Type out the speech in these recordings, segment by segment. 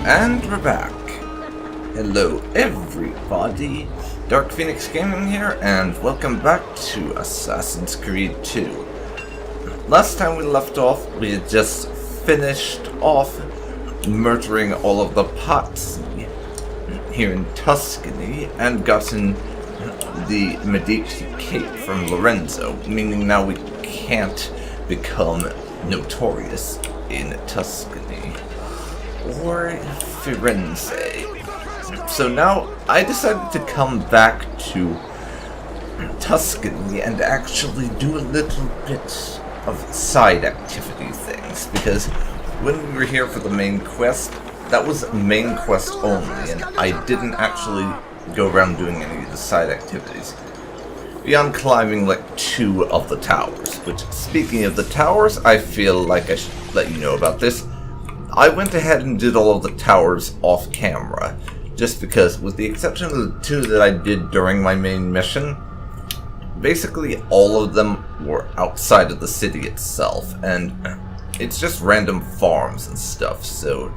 And we're back. Hello everybody, Dark Phoenix Gaming here, and welcome back to Assassin's Creed 2. Last time we left off, we had just finished off murdering all of the Pazzi here in Tuscany and gotten the Medici cape from Lorenzo, meaning now we can't become notorious in Tuscany or Firenze. So now I decided to come back to Tuscany and actually do a little bit of side activity things, because when we were here for the main quest, that was main quest only, and I didn't actually go around doing any of the side activities beyond climbing like 2 of the towers. Which, speaking of the towers, I feel like I should let you know about this. I went ahead and did all of the towers off camera, just because, with the exception of the 2 that I did during my main mission, basically all of them were outside of the city itself, and it's just random farms and stuff, so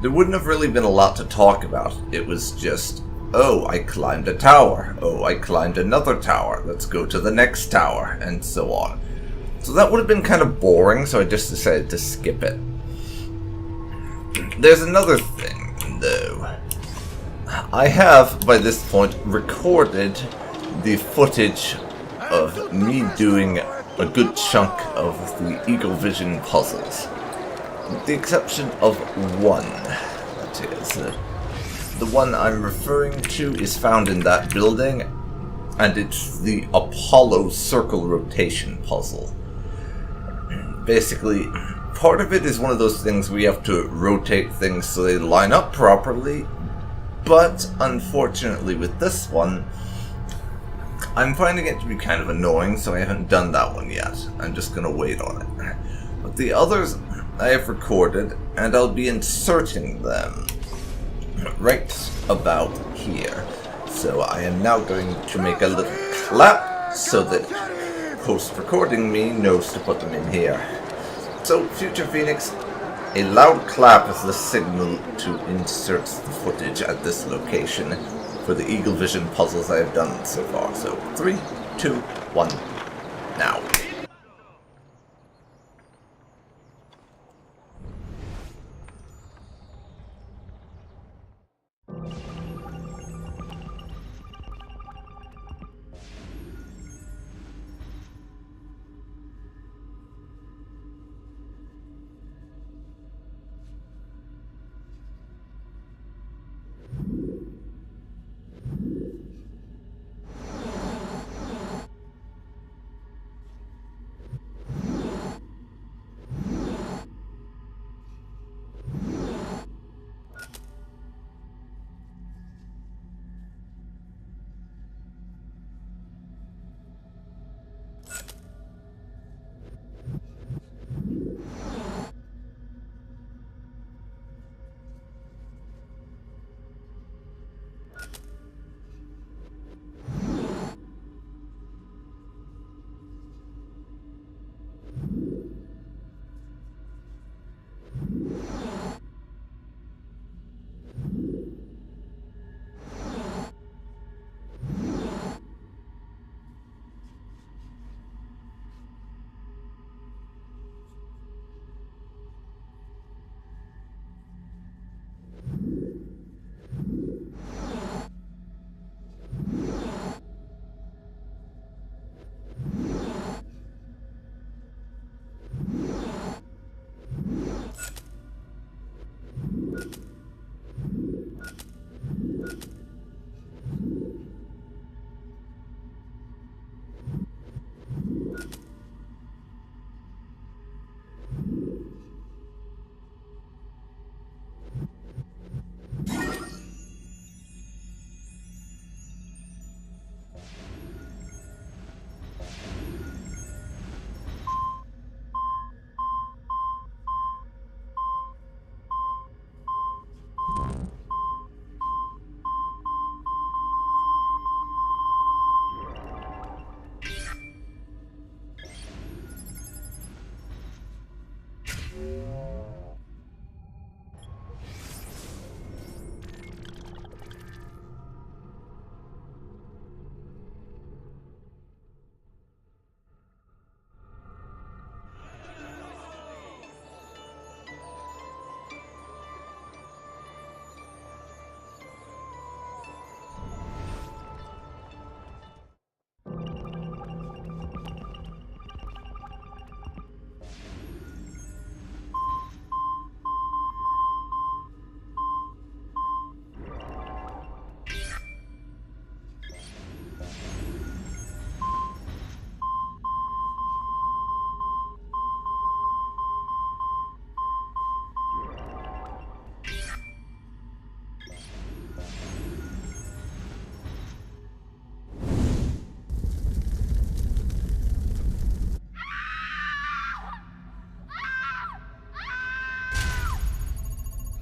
there wouldn't have really been a lot to talk about. It was just, oh, I climbed a tower, oh, I climbed another tower, let's go to the next tower, and so on. So that would have been kind of boring, so I just decided to skip it. There's another thing, though. I have, by this point, recorded the footage of me doing a good chunk of the Eagle Vision puzzles. With the exception of one, that is. The one I'm referring to is found in that building, and it's the Apollo Circle Rotation puzzle. Basically, part of it is one of those things where you have to rotate things so they line up properly, but unfortunately with this one, I'm finding it to be kind of annoying, so I haven't done that one yet. I'm just going to wait on it. But the others I have recorded, and I'll be inserting them right about here. So I am now going to make a little clap so that post-recording me knows to put them in here. So, Future Phoenix, a loud clap is the signal to insert the footage at this location for the Eagle Vision puzzles I have done so far. So, 3, 2, 1, now.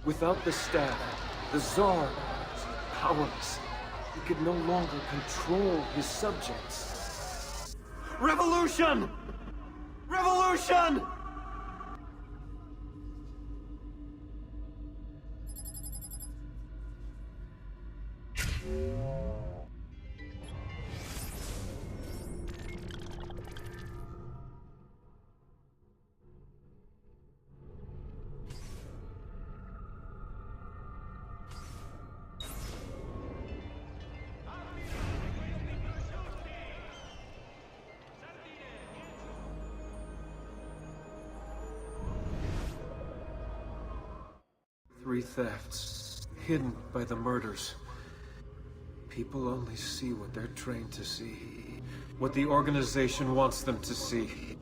Without the staff, the Tsar was powerless. He could no longer control his subjects. Revolution! Revolution! Three thefts, hidden by the murders. People only see what they're trained to see. What the organization wants them to see.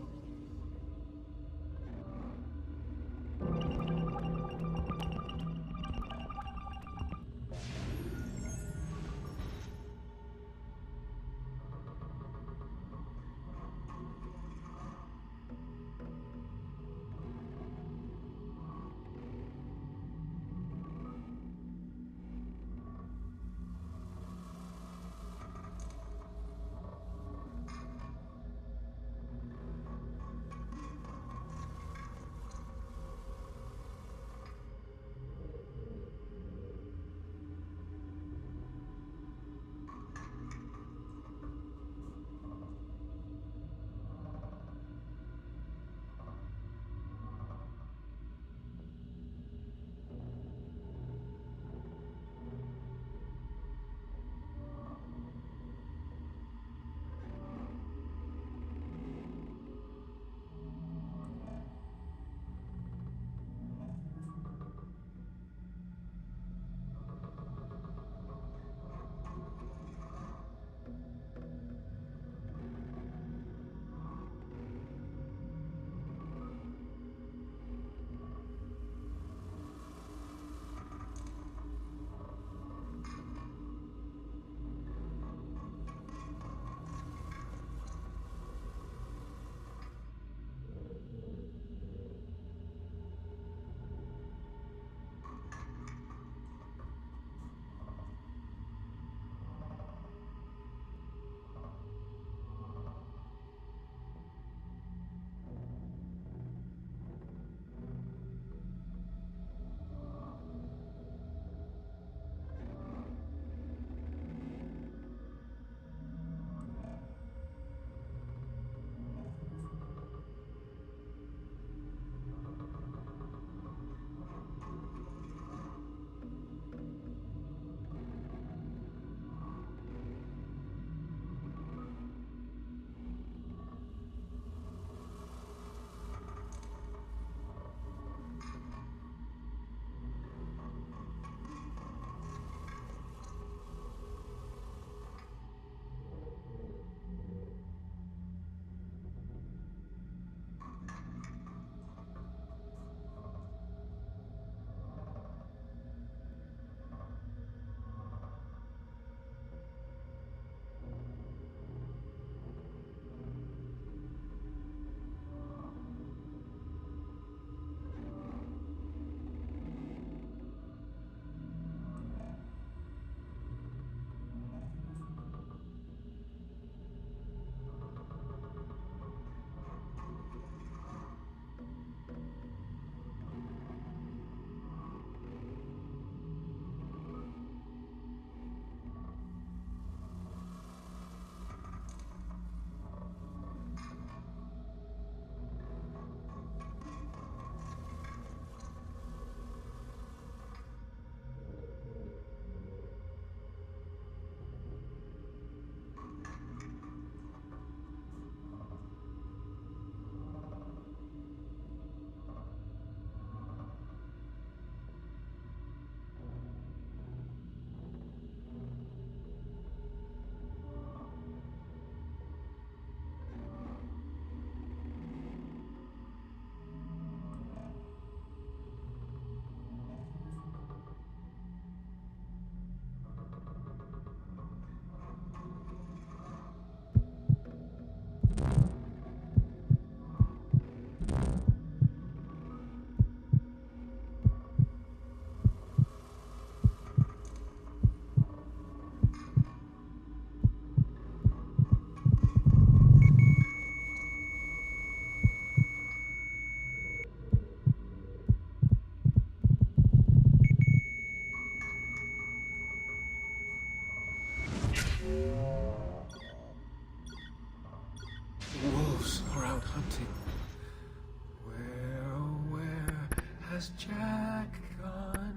Has Jack gone?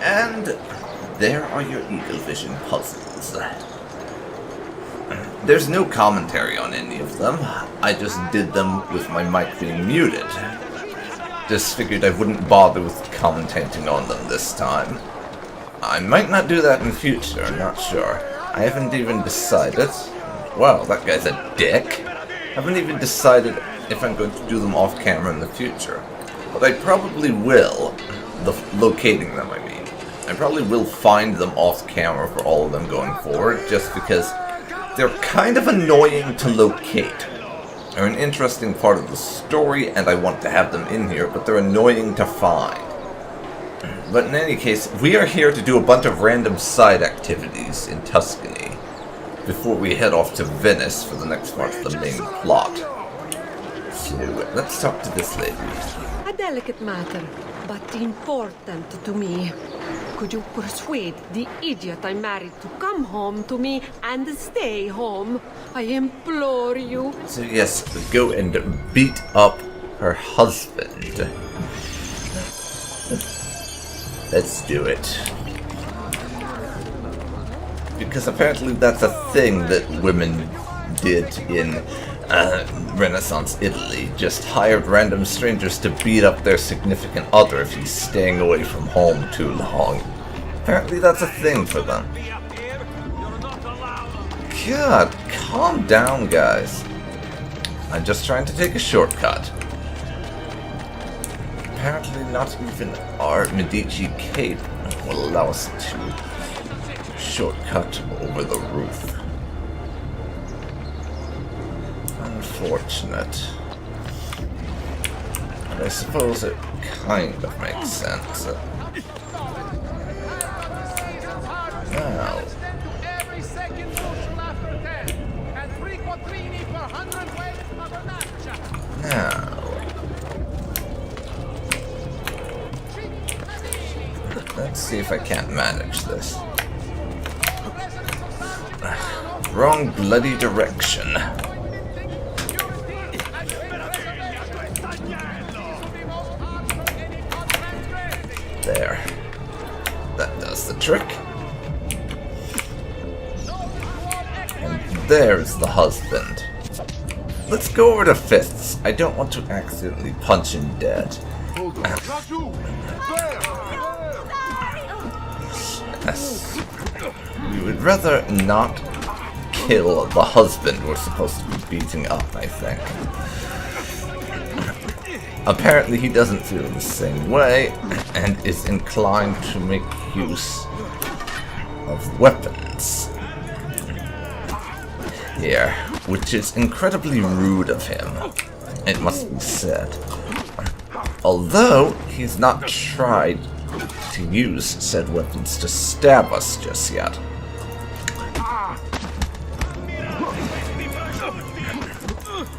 And there are your Eagle Vision puzzles. There's no commentary on any of them. I just did them with my mic being muted. Just figured I wouldn't bother with commentating on them this time. I might not do that in the future, I'm not sure. I haven't even decided. Wow, that guy's a dick. I haven't even decided if I'm going to do them off camera in the future. But I probably will. Locating them, I mean. I probably will find them off camera for all of them going forward, just because they're kind of annoying to locate. They're an interesting part of the story, and I want to have them in here, but they're annoying to find. But in any case, we are here to do a bunch of random side activities in Tuscany before we head off to Venice for the next part of the main plot. So, let's talk to this lady. A delicate matter, but important to me. Could you persuade the idiot I married to come home to me and stay home? I implore you. So yes, go and beat up her husband. Let's do it. Because apparently that's a thing that women did in Renaissance Italy. Just hired random strangers to beat up their significant other if he's staying away from home too long. Apparently that's a thing for them. God, calm down, guys. I'm just trying to take a shortcut. Apparently not even our Medici cape will allow us to shortcut over the roof. Unfortunate. And I suppose it kind of makes sense. Now. Now. Let's see if I can't manage this. Wrong bloody direction. There. That does the trick. And there's the husband. Let's go over to fists. I don't want to accidentally punch him dead. Yes. We would rather not kill the husband we're supposed to be beating up, I think. Apparently he doesn't feel the same way, and is inclined to make use of weapons here, which is incredibly rude of him, it must be said. Although he's not tried to use said weapons to stab us just yet.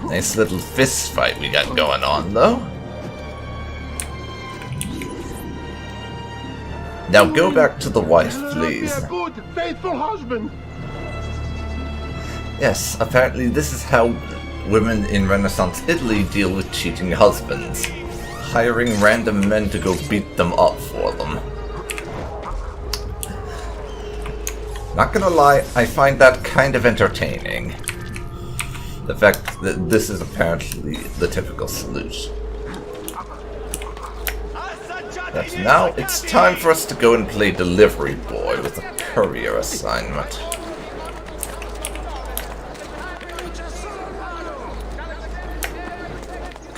Nice little fist fight we got going on, though. Now go back to the wife, please. Be a good, faithful husband. Yes, apparently this is how women in Renaissance Italy deal with cheating husbands. Hiring random men to go beat them up for them. Not gonna lie, I find that kind of entertaining. The fact that this is apparently the typical solution. But now it's time for us to go and play delivery boy with a courier assignment.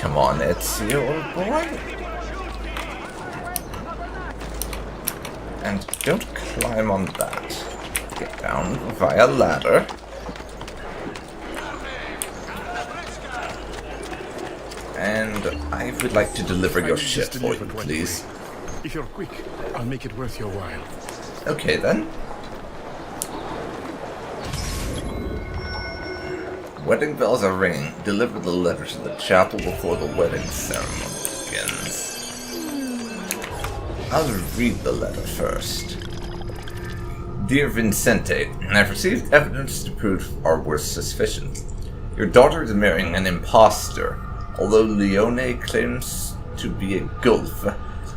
Come on, Ezio, old boy. And don't climb on that. Get down via ladder. And I would like to deliver your ship for you, please. If you're quick, I'll make it worth your while. Okay, then. Wedding bells are ringing. Deliver the letter to the chapel before the wedding ceremony begins. I'll read the letter first. Dear Vincente, I've received evidence to prove our worst suspicion. Your daughter is marrying an impostor. Although Leone claims to be a Gulf,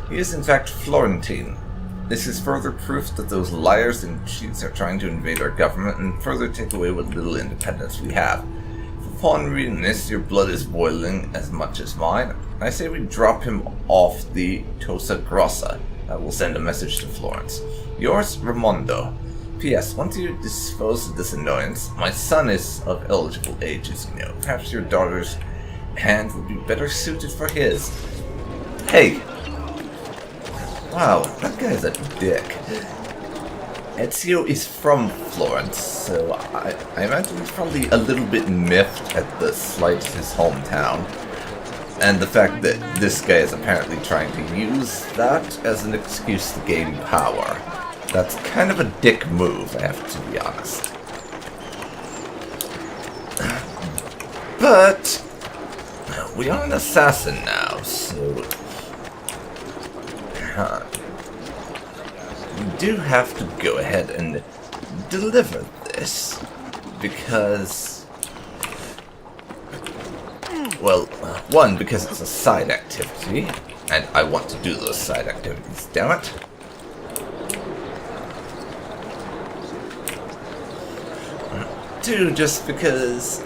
he is in fact Florentine. This is further proof that those liars and cheats are trying to invade our government and further take away what little independence we have. Upon reading this, your blood is boiling as much as mine. I say we drop him off the Tosa Grossa. I will send a message to Florence. Yours, Raimondo. P.S. Once you dispose of this annoyance, my son is of eligible age, as you know. Perhaps your daughter's hand would be better suited for his. Hey! Wow, that guy's a dick. Ezio is from Florence, so I imagine he's probably a little bit miffed at the slight of his hometown. And the fact that this guy is apparently trying to use that as an excuse to gain power. That's kind of a dick move, I have to be honest. But we are an assassin now, so we do have to go ahead and deliver this, because, well, one, because it's a side activity, and I want to do those side activities, damn it. Two, just because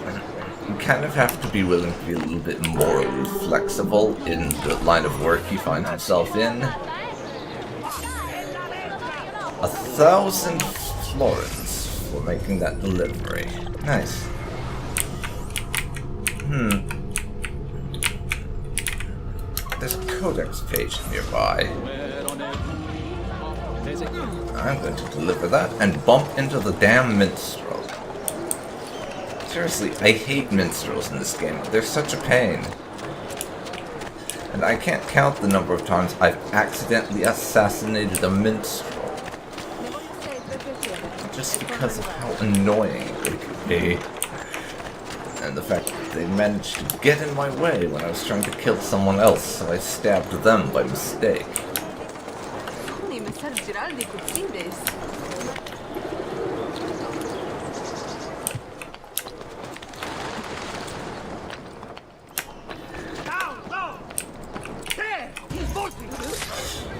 you kind of have to be willing to be a little bit morally flexible in the line of work you find yourself in. 1,000 florins for making that delivery. Nice. There's a codex page nearby. I'm going to deliver that and bump into the damn minstrel. Seriously, I hate minstrels in this game. They're such a pain. And I can't count the number of times I've accidentally assassinated a minstrel. Just because of how annoying they can be. And the fact that they managed to get in my way when I was trying to kill someone else, so I stabbed them by mistake.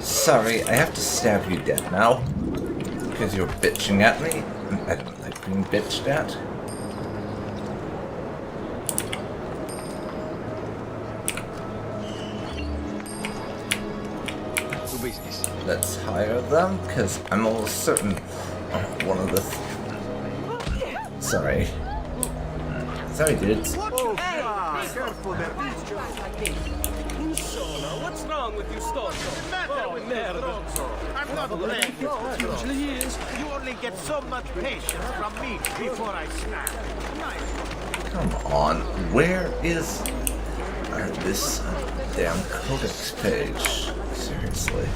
Sorry, I have to stab you dead now. Because you're bitching at me. I don't like being bitched at. Let's hire them, because I'm almost certain one of the... Sorry. Sorry, dudes. What's wrong with you, Storzo? I'm not blaming you. Usually is. You only get so much patience from me before I snap. Come on, where is this damn codex page? Seriously.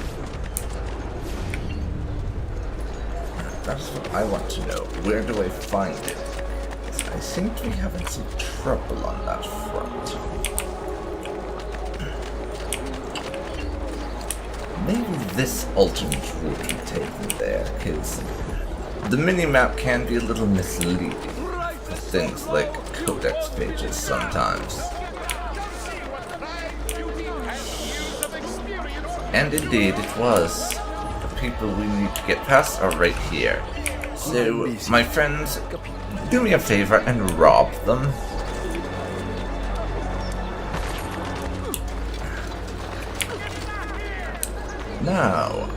That's what I want to know. Where do I find it? I seem to be having some trouble on that front. Maybe this alternate route would take me there, because the minimap can be a little misleading for things like codex pages sometimes. And indeed it was. The people we need to get past are right here. So, my friends, do me a favor and rob them. Now,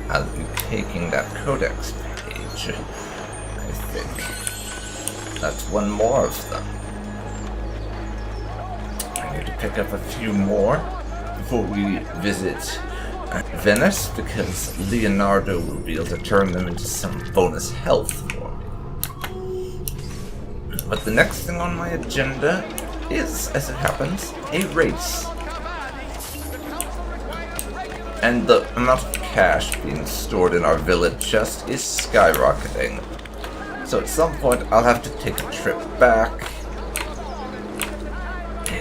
I'll be taking that codex page. I think that's one more of them. I need to pick up a few more before we visit Venice, because Leonardo will be able to turn them into some bonus health for me. But the next thing on my agenda is, as it happens, a race. And the amount of cash being stored in our village chest is skyrocketing. So at some point I'll have to take a trip back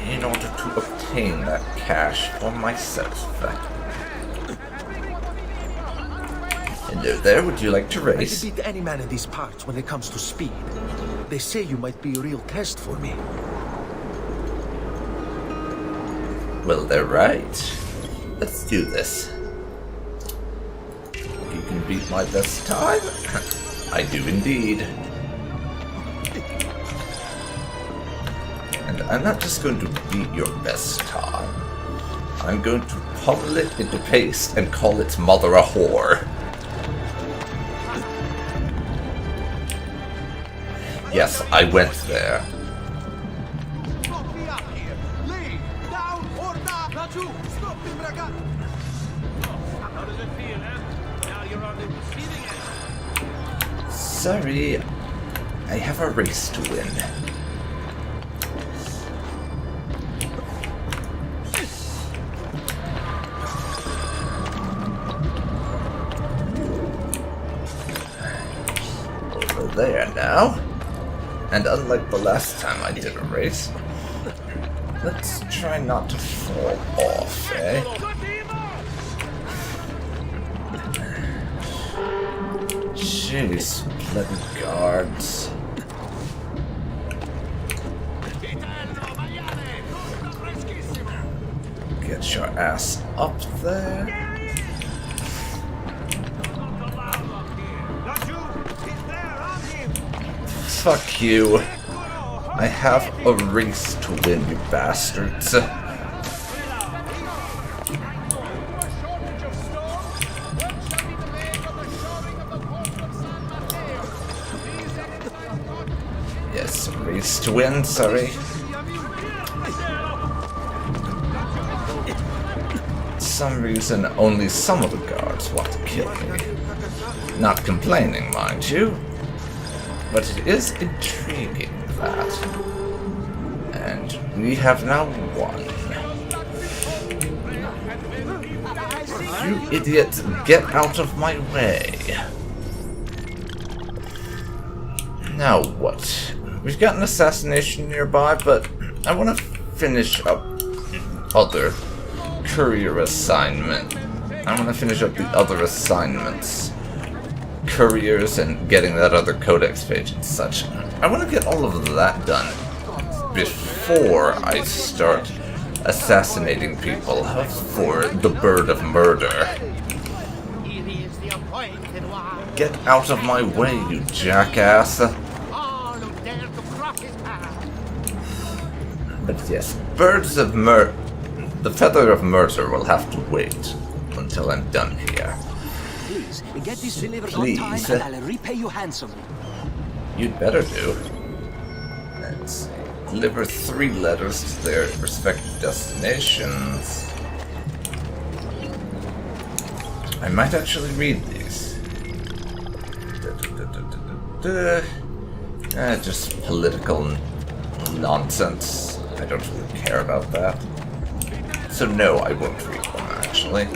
in order to obtain that cash for myself. Hello there, would you like to I race? can beat any man in these parts when it comes to speed. They say you might be a real test for me. Well, they're right. Let's do this. You can beat my best time? I do indeed. And I'm not just going to beat your best time. I'm going to pummel it into paste and call its mother a whore. Yes, I went there. Sorry, I have a race to win. Over there now. And unlike the last time I did a race, let's try not to fall off, eh? Jeez, bloody guards. Get your ass up there. Fuck you. I have a race to win, you bastards. Yes, a race to win, sorry. For some reason, only some of the guards want to kill me. Not complaining, mind you. But it is intriguing, that. And we have now won. You idiot, get out of my way. Now what? We've got an assassination nearby, but I want to finish up other courier assignment. I want to finish up the other assignments. Couriers and getting that other codex page and such. I want to get all of that done before I start assassinating people for the bird of murder. Get out of my way, you jackass. But yes, birds of the feather of murder will have to wait until I'm done here. Please, get this delivered Please. on time and I'll repay you handsomely. You'd better do. Let's see. Deliver 3 letters to their respective destinations. I might actually read these. Just political nonsense. I don't really care about that. So no, I won't read them, actually.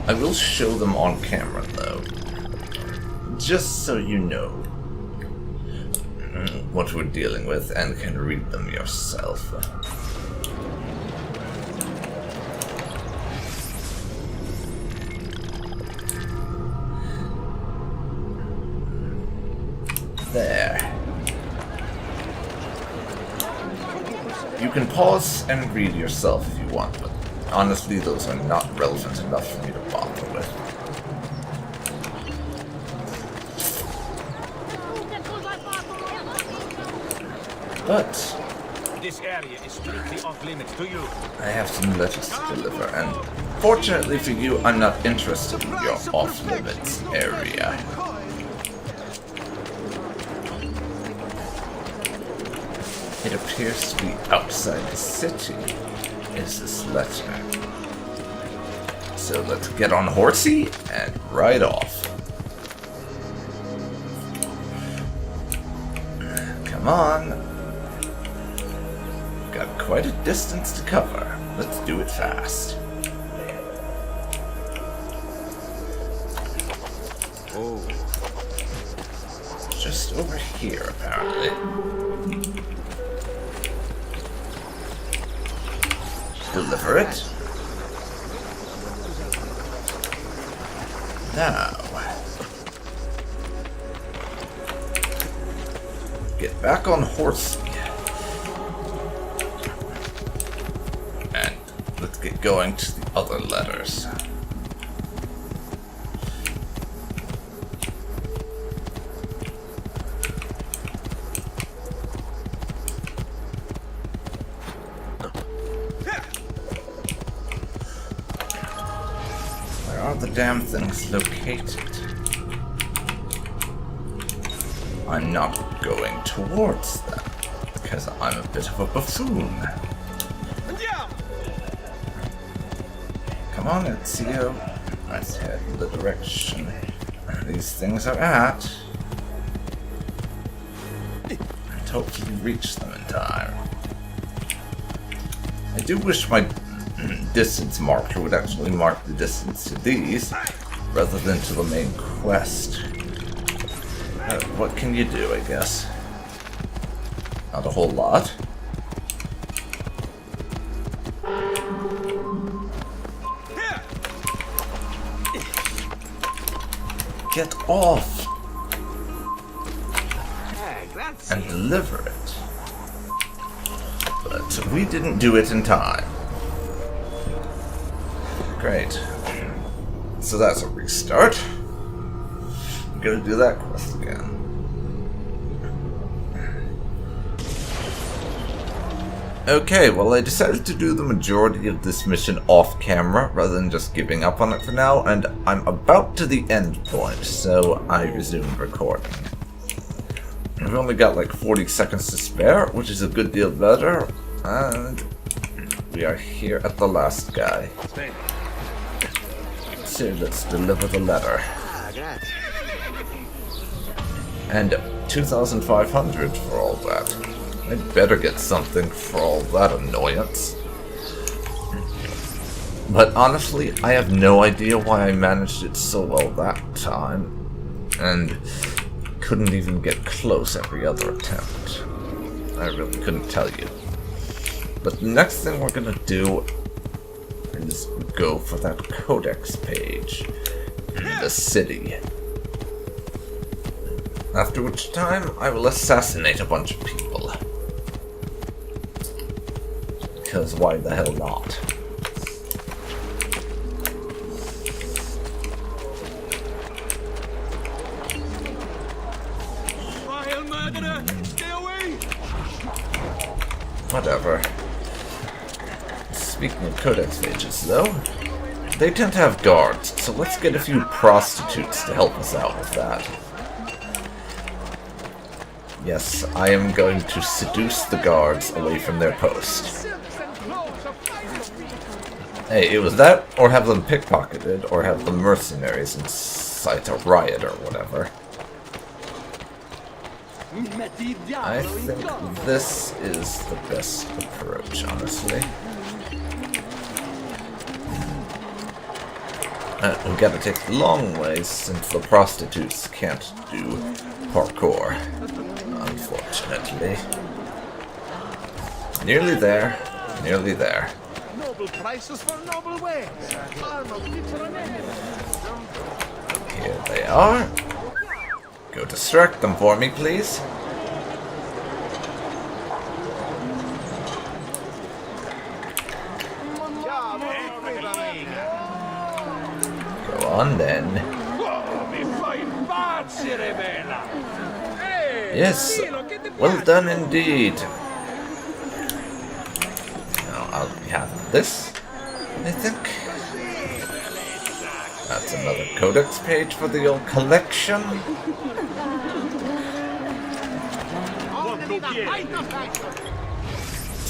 I will show them on camera, though. Just so you know what we're dealing with and can read them yourself. There. You can pause and read yourself if you want, but honestly, those are not relevant enough for me to bother with. But This area is strictly off limits to you. I have some letters to deliver, and fortunately for you, I'm not interested in your off-limits area. It appears appears to be outside the city is this letter. So let's get on horsey and ride off. Come on. Got quite a distance to cover. Let's do it fast. Oh. Just over here, apparently. Deliver it. Now, get back on horsey. And let's get going to the other letters. Where are the damn things located? I'm not going towards them, because I'm a bit of a buffoon. Come on, Ezio. Let's head in the direction these things are at. And hopefully reach them in time. I do wish my distance marker would actually mark the distance to these, rather than to the main quest. What can you do, I guess? Not a whole lot. Get off! And deliver it. But we didn't do it in time. Great. So that's a restart. I'm gonna do that quest again. Okay, well I decided to do the majority of this mission off camera rather than just giving up on it for now, and I'm about to the end point, so I resumed recording. We've only got like 40 seconds to spare, which is a good deal better, and we are here at the last guy. So let's deliver the letter. And 2,500 for all that. I'd better get something for all that annoyance. But honestly, I have no idea why I managed it so well that time, and couldn't even get close every other attempt. I really couldn't tell you. But the next thing we're gonna do is go for that codex page in the city. After which time, I will assassinate a bunch of people. Because why the hell not? Vile murderer! Stay away! Whatever. Speaking of codex pages, though, they tend to have guards, so let's get a few prostitutes to help us out with that. Yes, I am going to seduce the guards away from their post. Hey, it was that, or have them pickpocketed, or have the mercenaries incite a riot or whatever. I think this is the best approach, honestly. We gotta take the long way since the prostitutes can't do parkour, unfortunately. Nearly there, nearly there. Noble prices for noble ways. Here they are. Go distract them for me, please. Go on then. Yes, well done indeed. Now I'll be having this, I think. That's another codex page for the old collection.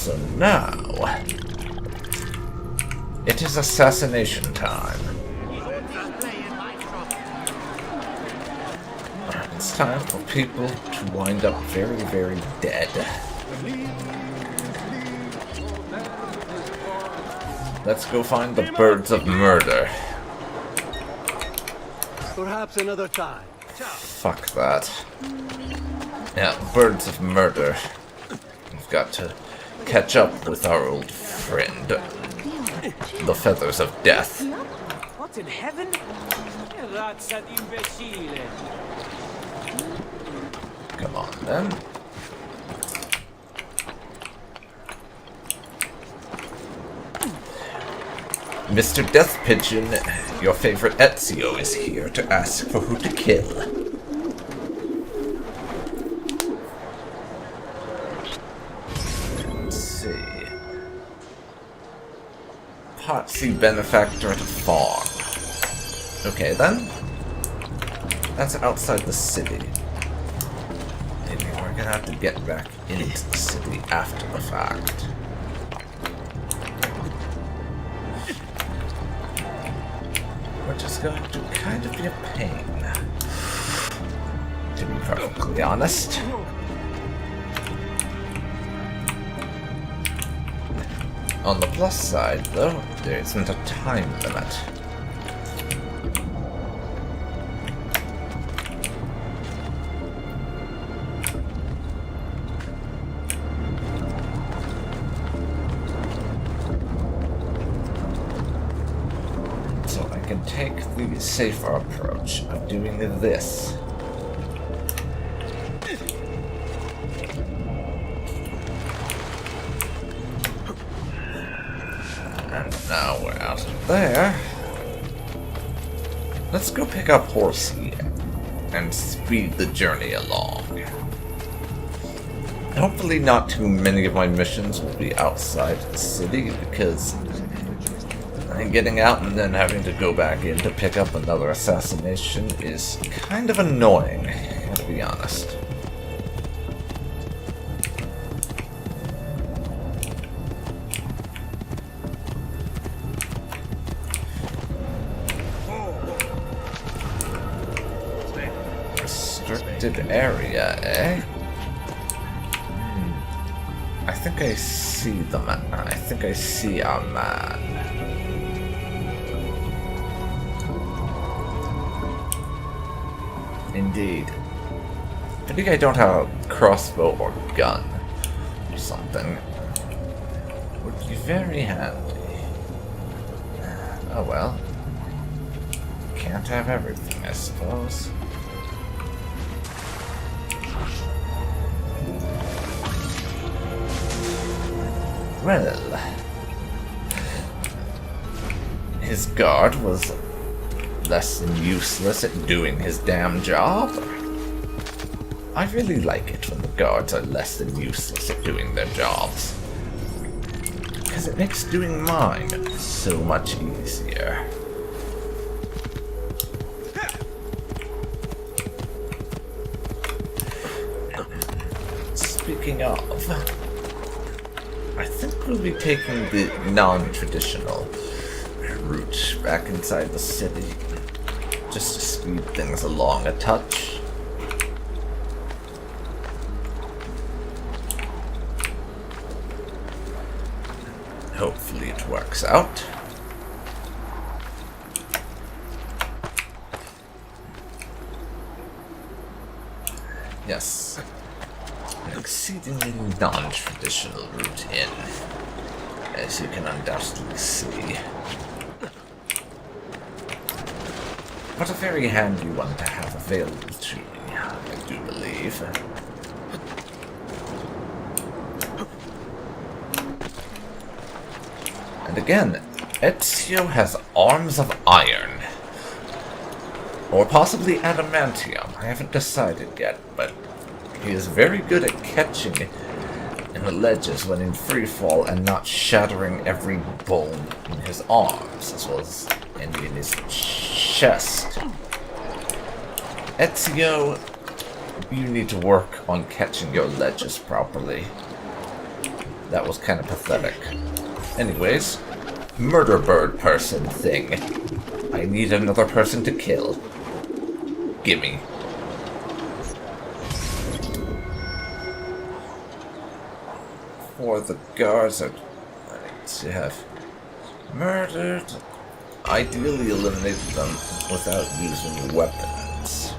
So now... it is assassination time. It's time for people to wind up very, very dead. Let's go find the birds of murder. Perhaps another time. Fuck that. Yeah, birds of murder. We've got to catch up with our old friend, the feathers of death. What in heaven? Razza di imbecille. Come on, then. Mr. Death Pigeon, your favorite Ezio is here to ask for who to kill. Let's see. Potsy benefactor at a farm. Okay, then. That's outside the city. Maybe we're gonna have to get back into the city after the fact. Which is going to kind of be a pain, to be perfectly honest. On the plus side, though, there isn't a time limit. Can take the safer approach of doing this. And now we're out of there. Let's go pick up Horsey and speed the journey along. Hopefully not too many of my missions will be outside the city, because getting out and then having to go back in to pick up another assassination is kind of annoying, to be honest. Restricted area, eh? I think I see the man. I think I see our man. Indeed. I think I don't have a crossbow or gun or something. Would be very handy. Oh well. Can't have everything, I suppose. Well, his guard was less than useless at doing his damn job. I really like it when the guards are less than useless at doing their jobs, because it makes doing mine so much easier. Speaking of, I think we'll be taking the non-traditional route back inside the city, just to speed things along a touch. Hopefully it works out. Yes. An exceedingly non-traditional route in, as you can undoubtedly see. But a very handy one to have available to me, I do believe. And again, Ezio has arms of iron. Or possibly adamantium, I haven't decided yet, but he is very good at catching in the ledges when in free fall and not shattering every bone in his arms, as well as in his chest. Ezio, you need to work on catching your ledges properly. That was kind of pathetic. Anyways, murder bird person thing. I need another person to kill. Gimme. For the guards are to have murdered, ideally eliminate them without using weapons.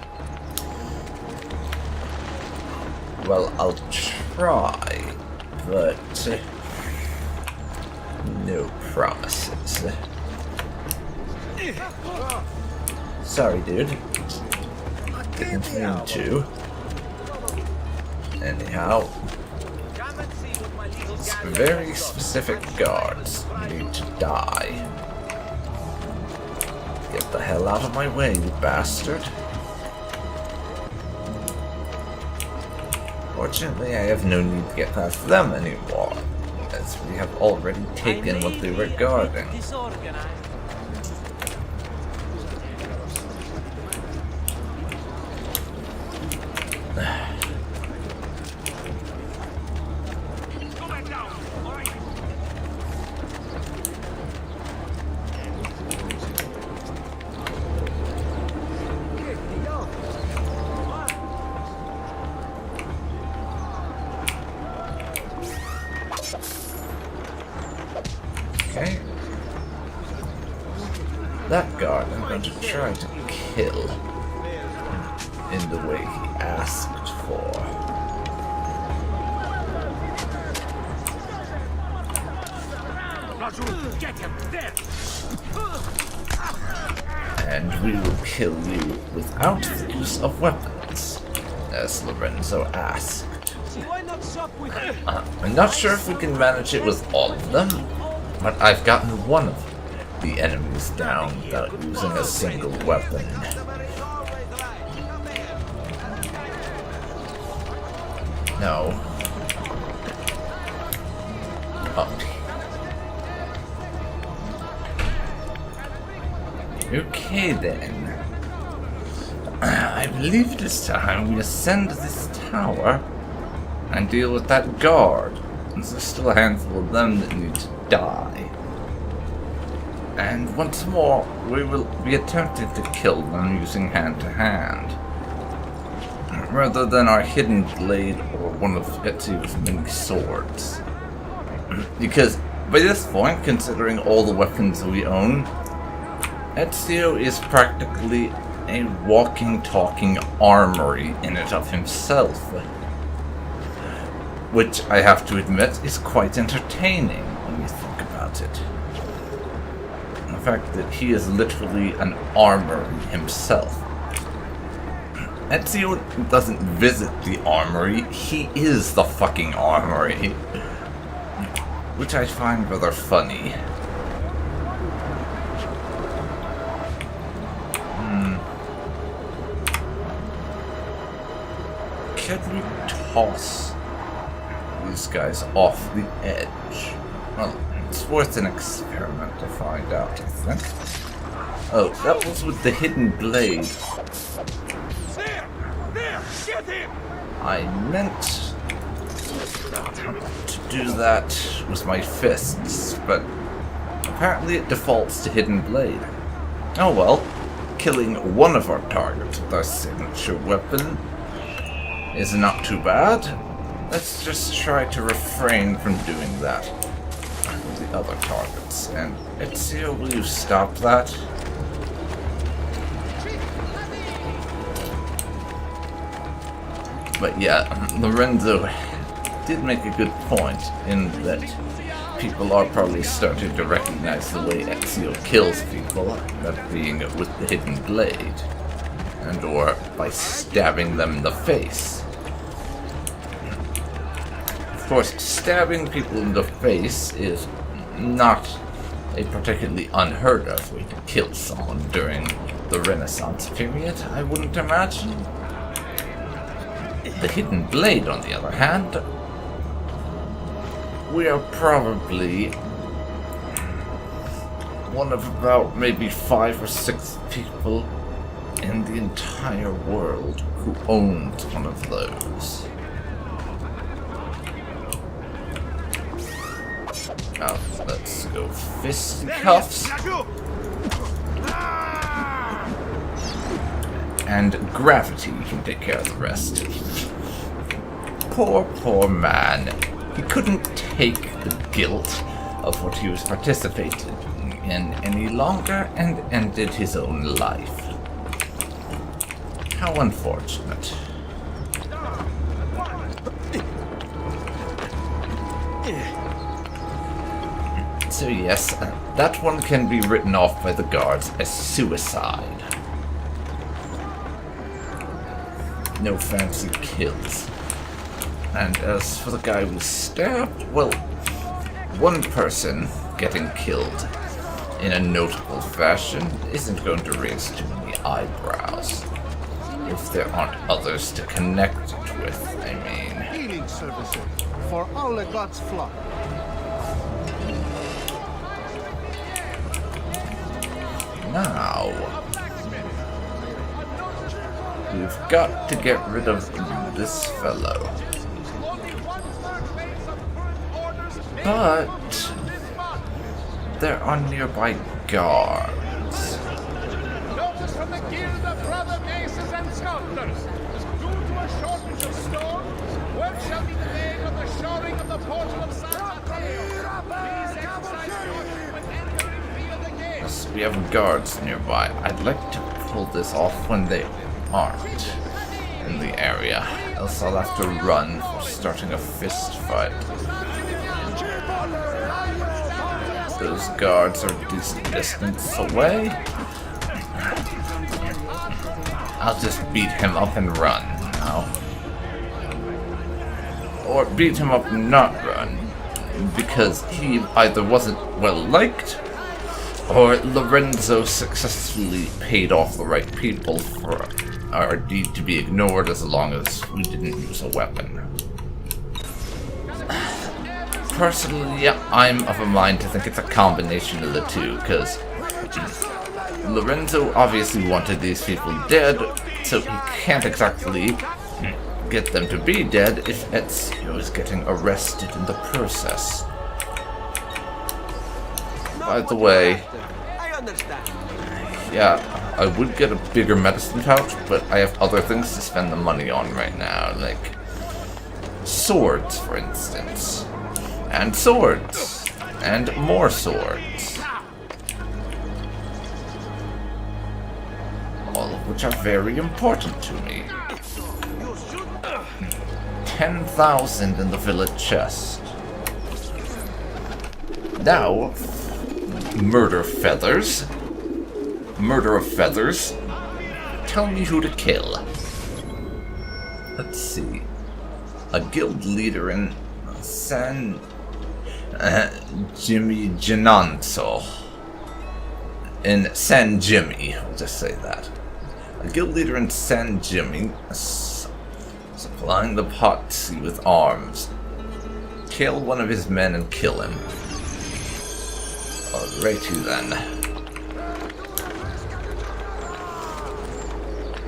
Well, I'll try, but no promises. Sorry, dude. Didn't mean to. Anyhow, very specific guards need to die. Get the hell out of my way, you bastard. Fortunately, I have no need to get past them anymore, as we have already taken what they were guarding. Okay. That guard I'm going to try to kill in the way he asked for. Get him! There! And we will kill you without the use of weapons, as Lorenzo asked. Why not shop with him? I'm not sure if we can manage it with all of them, but I've gotten one of the enemies down without using a single weapon. No. Up. Okay then. I believe this time we ascend this tower and deal with that guard. There's still a handful of them that need to die. And once more, we will be attempting to kill them using hand-to-hand, rather than our hidden blade or one of Ezio's many swords. Because by this point, considering all the weapons we own, Ezio is practically a walking, talking armory in and of himself. Which, I have to admit, is quite entertaining when you think about it. The fact that he is literally an armory himself. Ezio doesn't visit the armory, he is the fucking armory. Which I find rather funny. Can we toss these guys off the edge? Well, it's worth an experiment to find out, I think. Oh, that was with the hidden blade. There! Get him! I meant to do that with my fists, but apparently it defaults to hidden blade. Oh well, killing one of our targets with our signature weapon is not too bad. Let's just try to refrain from doing that with the other targets. And Ezio, will you stop that? But yeah, Lorenzo did make a good point in that people are probably starting to recognize the way Ezio kills people, that being with the hidden blade, and or by stabbing them in the face. Of course, stabbing people in the face is not a particularly unheard of way to kill someone during the Renaissance period, I wouldn't imagine. The hidden blade, on the other hand, we are probably one of about maybe 5 or 6 people in the entire world who owns one of those. Now, let's go fisticuffs. And gravity can take care of the rest. Poor, poor man. He couldn't take the guilt of what he was participating in any longer and ended his own life. How unfortunate. So yes, that one can be written off by the guards as suicide. No fancy kills. And as for the guy who was stabbed, well, one person getting killed in a notable fashion isn't going to raise too many eyebrows. If there aren't others to connect it with, I mean. Healing services for all the gods' flock. Now, we've got to get rid of this fellow. But there are nearby guards. Notice from the Guild of Brother Masons and Sculptors. Due to a shortage of stone, work shall be delayed on the shoring of the portal of San Mateo. Please exercise caution when entering via the gate. Yes, we have guards nearby. I'd like to pull this off when they aren't in the area, else I'll have to run for starting a fist fight. Those guards are a decent distance away. I'll just beat him up and run now. Or beat him up and not run, because he either wasn't well liked, or Lorenzo successfully paid off the right people for our deed to be ignored as long as we didn't use a weapon. Personally, I'm of a mind to think it's a combination of the two, because Lorenzo obviously wanted these people dead, so he can't exactly get them to be dead if Ezio is getting arrested in the process. By the way, yeah, I would get a bigger medicine pouch, but I have other things to spend the money on right now, like swords, for instance. And swords. And more swords. All of which are very important to me. 10,000 in the village chest. Now, murder feathers. Murder of feathers. Tell me who to kill. Let's see. A guild leader in San Jimmy Genanzo. In San Jimmy, we'll just say that. A guild leader in San Jimmy, supplying the Potsy with arms. Kill one of his men and kill him. Alrighty then.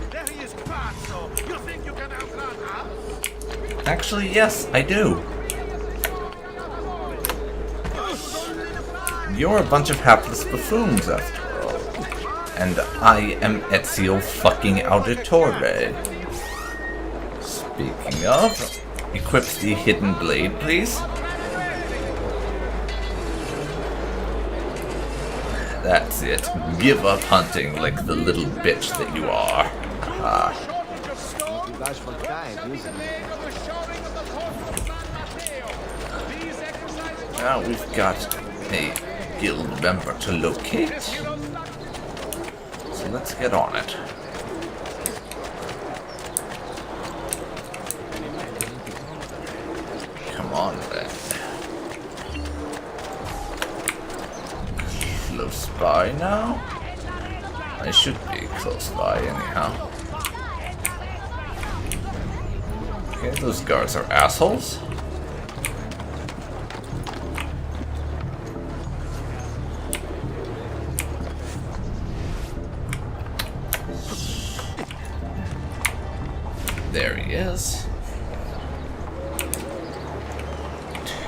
There he is, Pazzo. You think you can outrun us? Actually, yes, I do. You're a bunch of hapless buffoons, after all. And I am Ezio fucking Auditore. Speaking of, equip the hidden blade, please. That's it. Give up hunting like the little bitch that you are. Ah. Now we've got a guild member to locate. So let's get on it. Come on then. Close by now? I should be close by anyhow. Okay, those guards are assholes. There he is.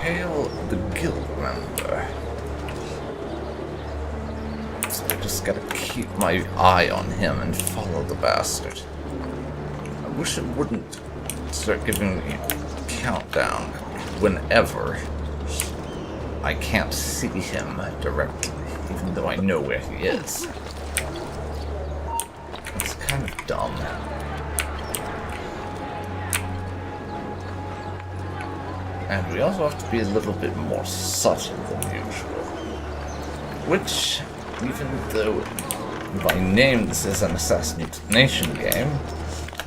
Hail the guild member. So I just gotta keep my eye on him and follow the bastard. I wish it wouldn't start giving me a countdown whenever I can't see him directly, even though I know where he is. It's kind of dumb. And we also have to be a little bit more subtle than usual. Which, even though by name this is an assassination game,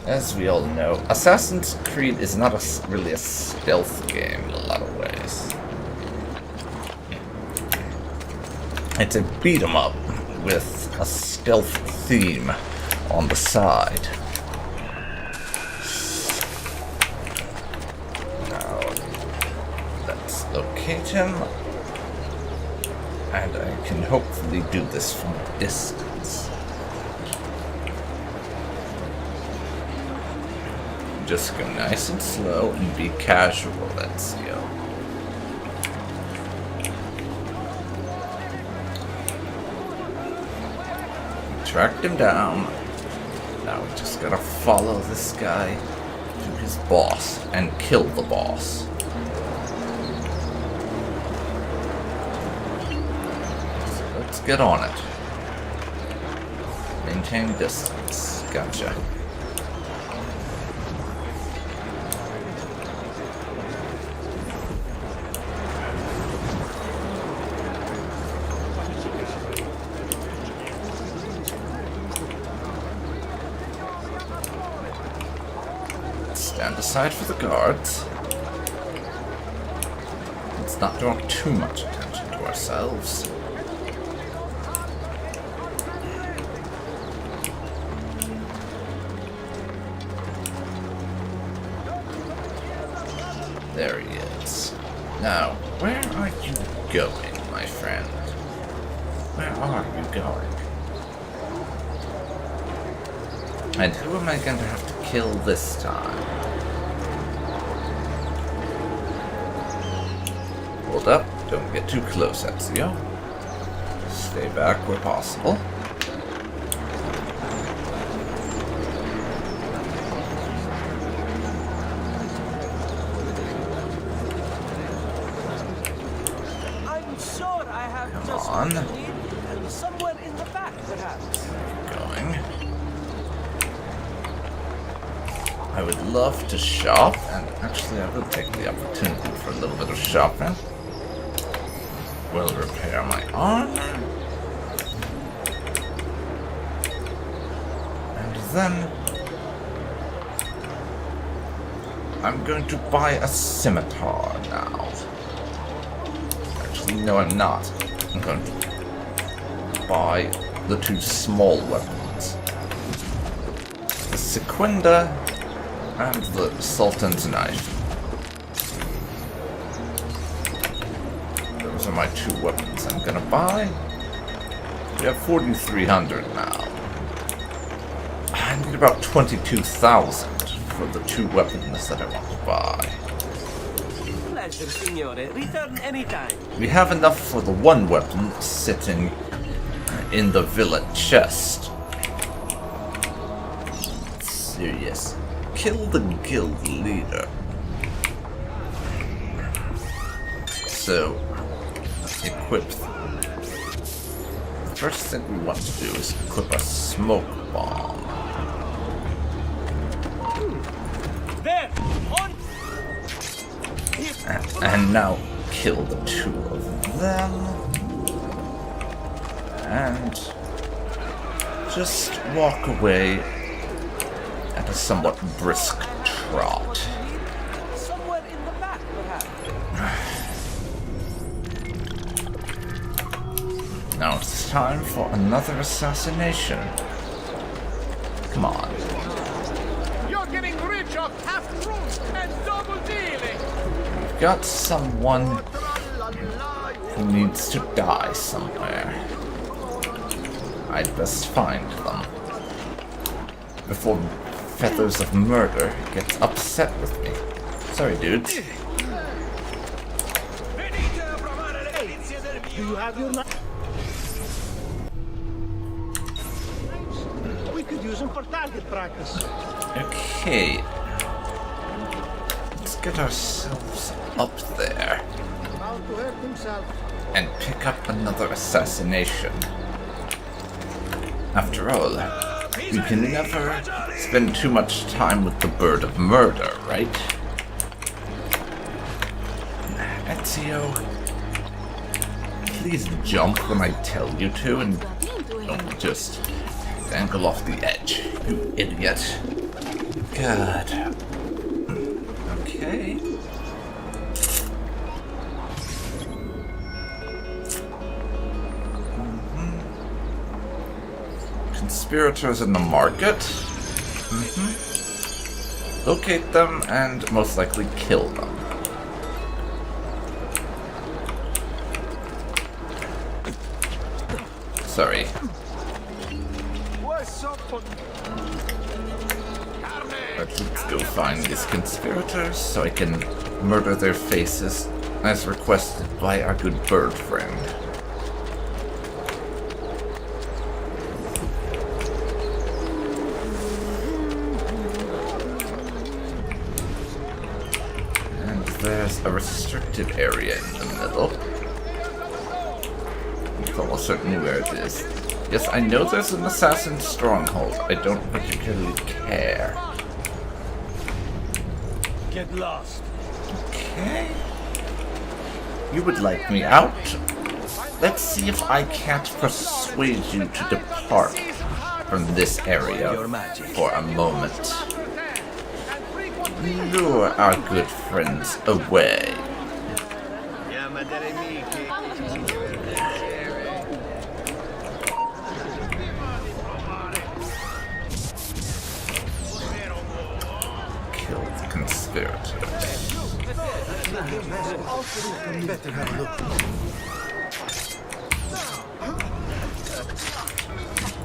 as we all know, Assassin's Creed is not really a stealth game in a lot of ways. It's a beat 'em up with a stealth theme on the side. Now, let's locate him. And I can hopefully do this from a distance. Just go nice and slow and be casual, let's go. Tracked him down. Now we just gotta follow this guy to his boss and kill the boss. So let's get on it. Maintain distance. Gotcha. Stand aside for the guards. Let's not draw too much attention to ourselves. There he is. Now, where are you going, my friend? Where are you going? And who am I going to have to kill this time? Hold up, don't get too close, Ezio. Stay back where possible. I'm sure I have Come just on. and somewhere in the back, perhaps. Going. I would love to shop, and actually I will take the opportunity for a little bit of shopping. Will repair my armor. And then I'm going to buy a scimitar now. Actually, no, I'm not. I'm going to buy the two small weapons. The Sequenda and the Sultan's knife. Those are my two weapons I'm gonna buy. We have 4,300 now. I need about 22,000 for the two weapons that I want to buy. Pleasure, signore. Return anytime. We have enough for the one weapon sitting in the villa chest. So yes, kill the guild leader. So, equip. The first thing we want to do is equip a smoke bomb. There! On! And now kill the two of them. And just walk away at a somewhat brisk trot. Somewhere in the back, perhaps. Now it's time for another assassination. Come on. You're getting rich off half-truths and double dealing! We've got someone who needs to die somewhere. I'd best find them before Feathers of Murder gets upset with me. Sorry, dudes. Do you have your knife? We could use them for target practice. Okay. Let's get ourselves up there About to hurt himself. and pick up another assassination. After all, you can never spend too much time with the bird of murder, right? Ezio, please jump when I tell you to and don't just dangle off the edge, you idiot. God. Okay. Conspirators in the market. Locate them and most likely kill them. Sorry. Let's go find these conspirators so I can murder their faces as requested by our good bird friend. And there's a restricted area in the middle. I'm almost certain where it is. Yes, I know there's an assassin stronghold. I don't particularly care. Get lost. Okay. You would like me out? Let's see if I can't persuade you to depart from this area for a moment. Lure our good friends away. Kill the conspirators. Better have a look.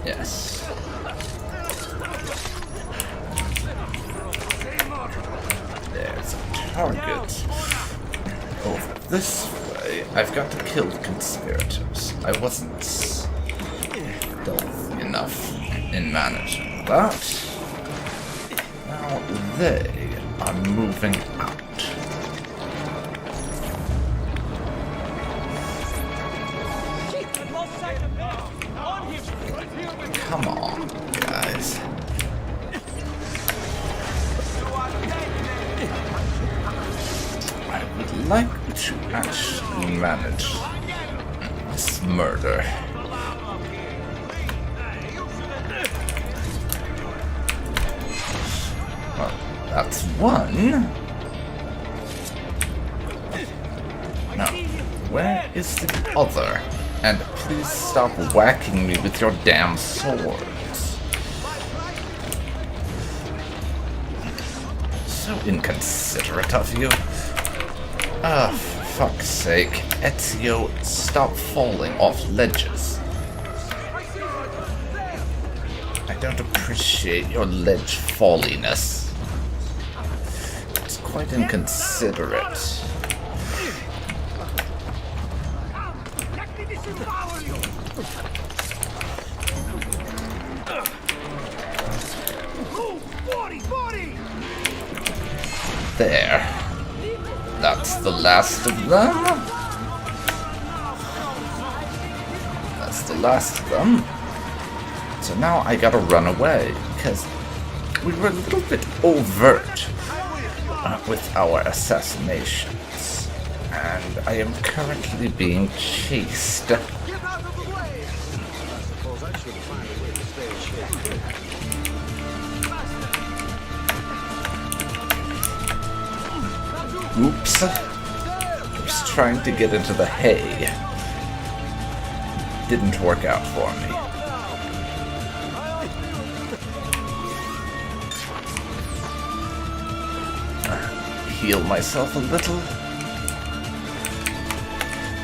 Yes. There's a target over this way. I've got to kill the conspirators. I wasn't stealthy enough in managing that. Now they are moving out. Come on, guys. I would like to actually manage this murder. Well, that's one. Now, where is the other? And please stop whacking me with your damn swords. So inconsiderate of you. Ah, for fuck's sake. Ezio, stop falling off ledges. I don't appreciate your ledge falliness. It's quite inconsiderate. There. That's the last of them. That's the last of them. So now I gotta run away, because we were a little bit overt with our assassinations. And I am currently being chased. Oops. I was trying to get into the hay. Didn't work out for me. Heal myself a little.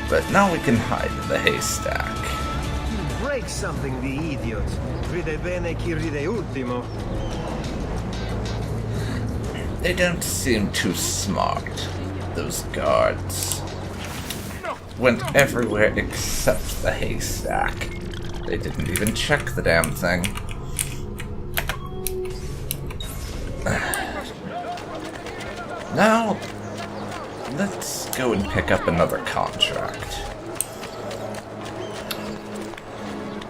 But now we can hide in the haystack. Break something, the idiot. Ride bene chi ride ultimo. They don't seem too smart, those guards. went everywhere except the haystack. They didn't even check the damn thing. Now, let's go and pick up another contract.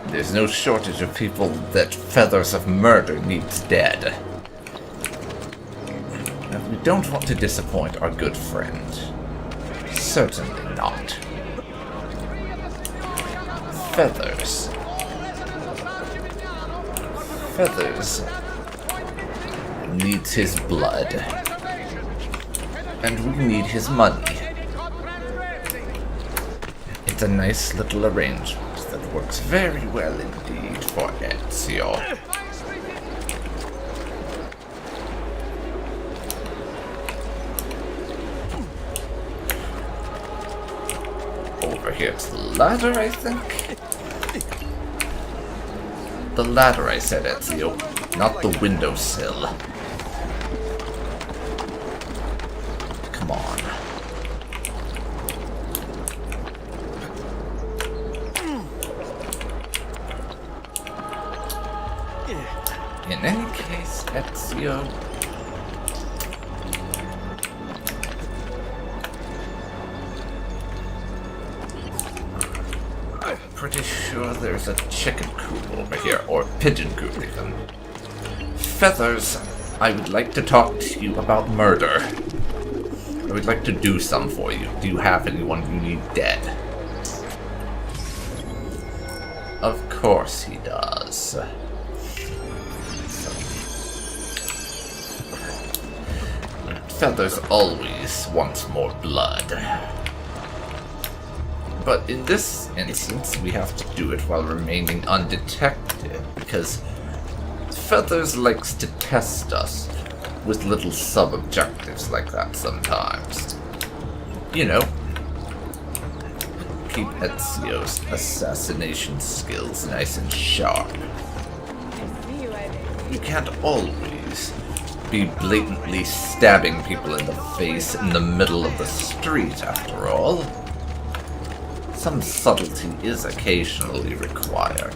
There's no shortage of people that Feathers of Murder needs dead. And we don't want to disappoint our good friend. Certainly not. Feathers. Feathers needs his blood. And we need his money. It's a nice little arrangement that works very well indeed for Ezio. Over here to the ladder, I think? The ladder, I said, Ezio, not the windowsill. Come on. In any case, Ezio... I'm pretty sure there's a chicken coop over here, or pigeon coop even. Feathers, I would like to talk to you about murder. I would like to do some for you. Do you have anyone you need dead? Of course he does. Feathers always wants more blood. But in this instance, we have to do it while remaining undetected, because Feathers likes to test us with little sub-objectives like that sometimes. You know, keep Ezio's assassination skills nice and sharp. You can't always be blatantly stabbing people in the face in the middle of the street, after all. Some subtlety is occasionally required.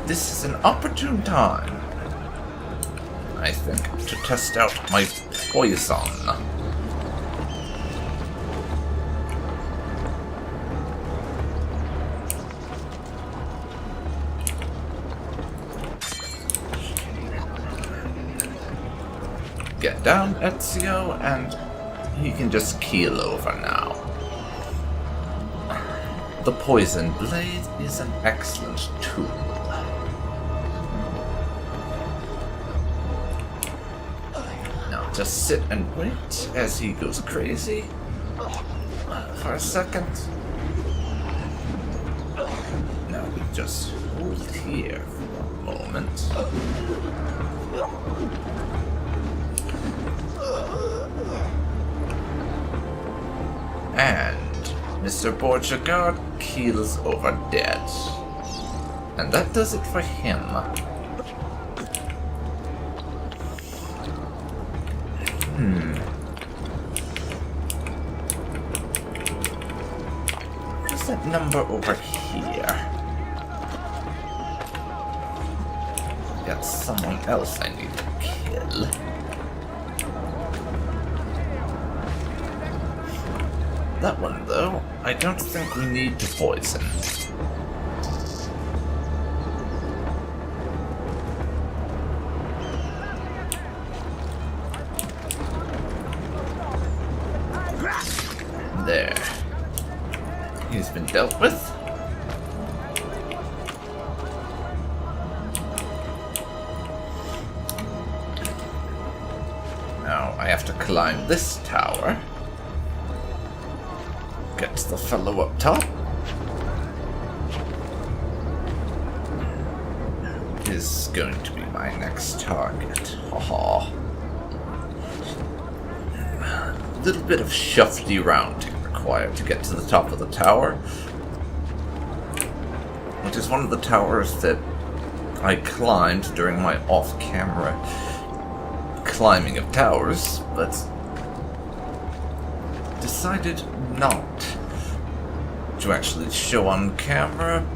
This is an opportune time, I think, to test out my poison. Get down, Ezio, and he can just keel over now. The poison blade is an excellent tool. Now just sit and wait as he goes crazy for a second. Now we just hold here for a moment. And Mr. Borjagard keels over dead. And that does it for him. What's that number over here? Got someone else I need to kill. That one, though, I don't think we need to poison. There. He's been dealt with. Now I have to climb this tower. Get the fellow up top. Is going to be my next target. Haha. A little bit of shufty rounding required to get to the top of the tower. which is one of the towers that I climbed during my off-camera climbing of towers, but decided not to actually show on camera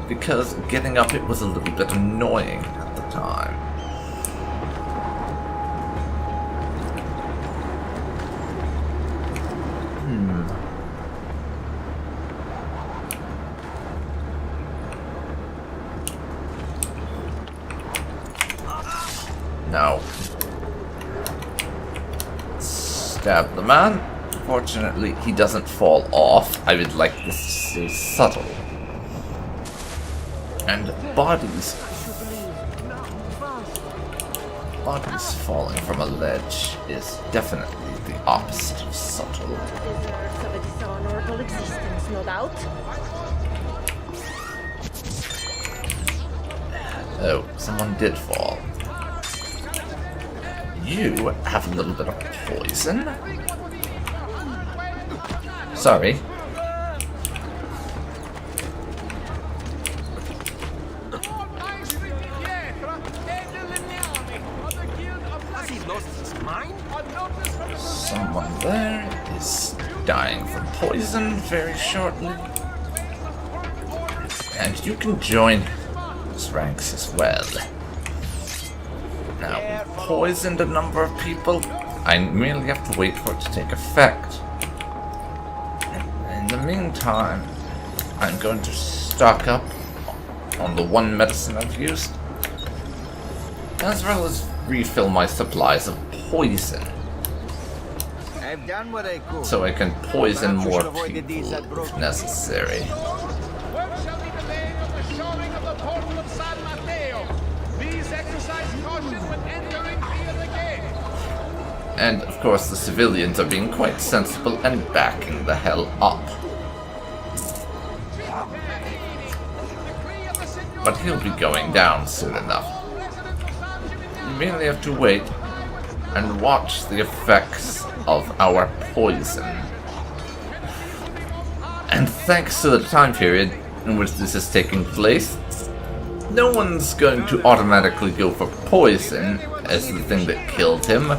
because getting up it was a little bit annoying at the time. No. Stab the man. Fortunately, he doesn't fall off. I would like this to stay subtle. And bodies falling from a ledge is definitely the opposite of subtle. Deserts of a dishonorable existence, no doubt. Oh, someone did fall. You have a little bit of poison. Sorry. Someone there is dying from poison very shortly. And you can join his ranks as well. Now, we poisoned a number of people. I merely have to wait for it to take effect. In the meantime, I'm going to stock up on the one medicine I've used, as well as refill my supplies of poison. I've done what I could. So I can poison more people if necessary. Word shall be delayed on the shoring of the portal of San Mateo. Please exercise caution when entering via the gate. And of course the civilians are being quite sensible and backing the hell up. But he'll be going down soon enough. You merely have to wait and watch the effects of our poison. And thanks to the time period in which this is taking place, no one's going to automatically go for poison as the thing that killed him.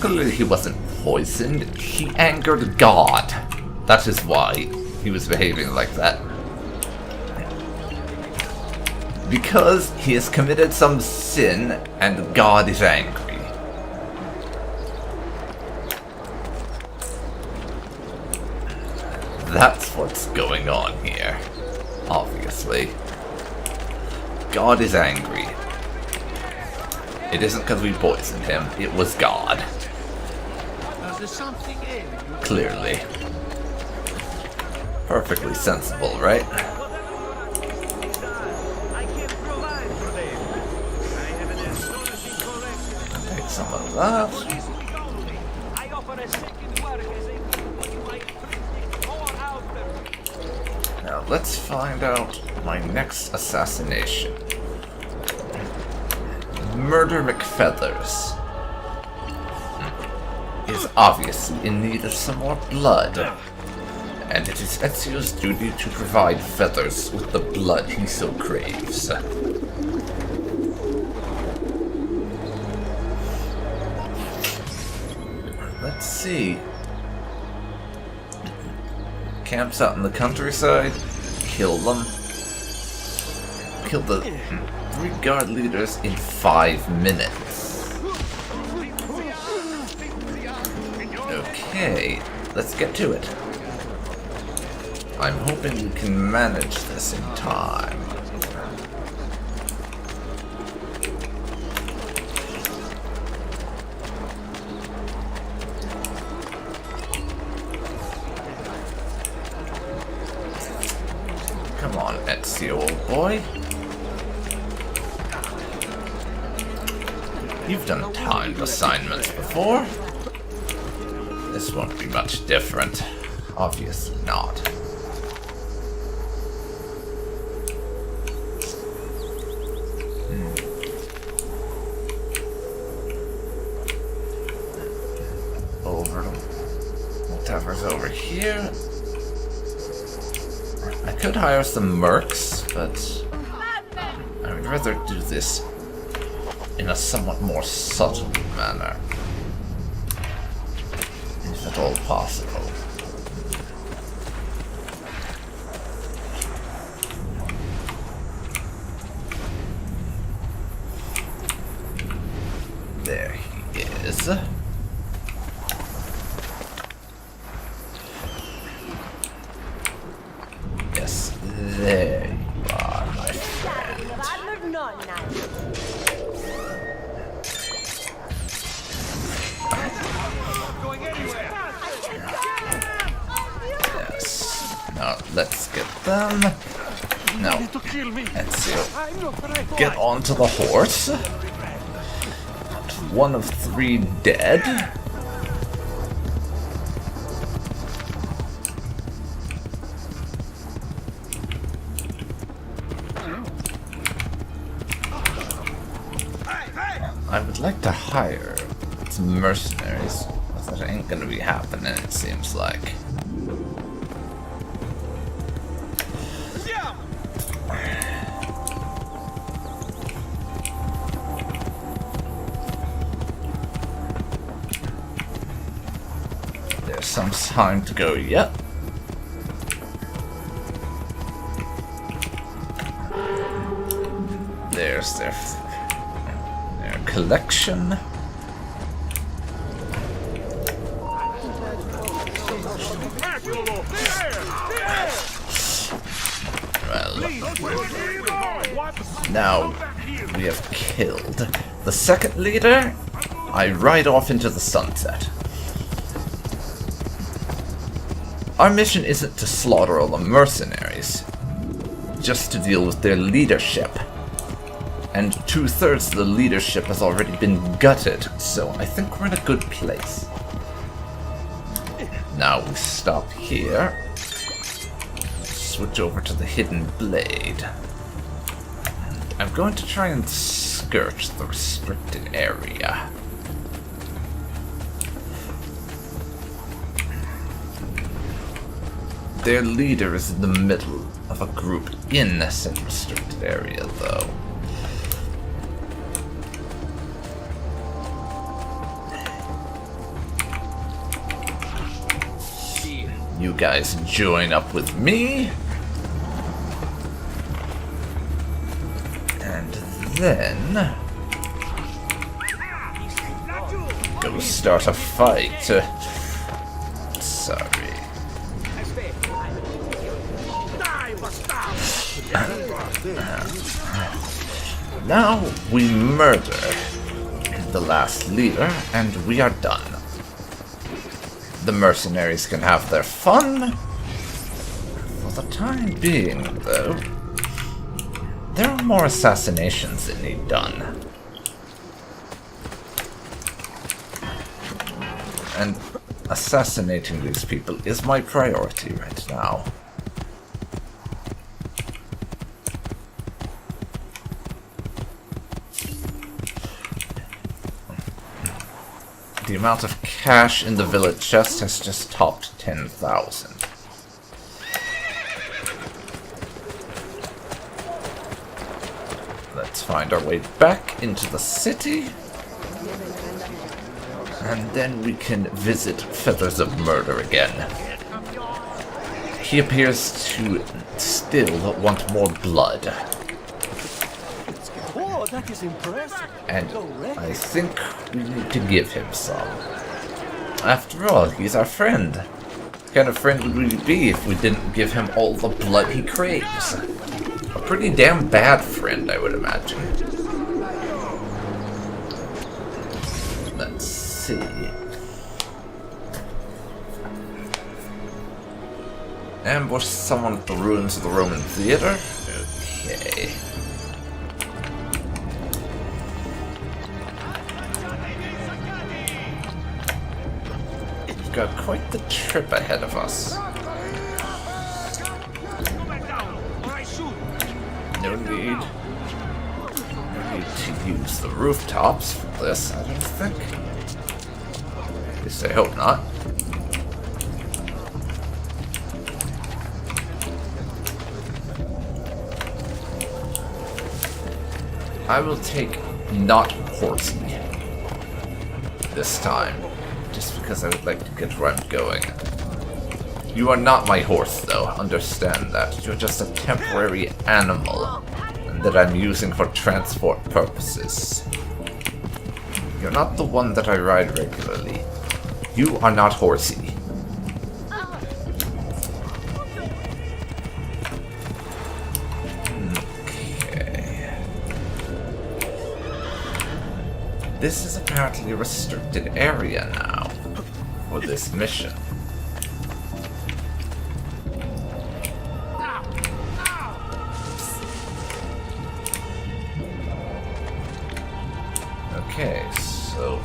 Clearly he wasn't poisoned, he angered God. That is why he was behaving like that. Because he has committed some sin and God is angry. That's what's going on here, obviously. God is angry. It isn't because we poisoned him, it was God. Clearly. Perfectly sensible, right? Take some of that. Now let's find out my next assassination. Murder McFeathers is obviously in need of some more blood, and it is Ezio's duty to provide Feathers with the blood he so craves. Let's see. Camps out in the countryside, kill them. Kill the 3 guard leaders in 5 minutes. Okay, let's get to it. I'm hoping we can manage this in time. Come on, Ezio, old boy. You've done timed assignments before. This won't be much different. Obviously not. Over whatever's over here. I could hire some mercs, but I would rather do this in a somewhat more subtle manner, if at all possible. There he is. Yes, there you are, my friend. Yes. Now let's get them. Now, Ezio, get onto the horse. One of 3 dead. I would like to hire some mercenaries, but that ain't gonna be happening, it seems like. There's some time to go yet. There's their collection. Well, now we have killed the second leader. I ride off into the sunset. Our mission isn't to slaughter all the mercenaries, just to deal with their leadership. And 2/3 of the leadership has already been gutted, so I think we're in a good place. Now we stop here. Switch over to the hidden blade. I'm going to try and skirt the restricted area. Their leader is in the middle of a group in said restricted area, though. You guys join up with me. And then go start a fight. Sorry. Now we murder the last leader and we are done. The mercenaries can have their fun. For the time being, though, there are more assassinations that need done. And assassinating these people is my priority right now. The amount of cash in the village chest has just topped 10,000. Let's find our way back into the city. And then we can visit Feathers of Murder again. He appears to still want more blood. Oh, that is impressive. And I think we need to give him some. After all, he's our friend. What kind of friend would we be if we didn't give him all the blood he craves? A pretty damn bad friend, I would imagine. Let's see. Ambush someone at the ruins of the Roman theater? Okay. We've got quite the trip ahead of us. No need to use the rooftops for this, I don't think. At least I hope not. I will take not horsey this time, just because I would like to get where I'm going. You are not my horse, though. Understand that. You're just a temporary animal that I'm using for transport purposes. You're not the one that I ride regularly. You are not horsey. Okay. This is apparently a restricted area now for this mission. Okay, so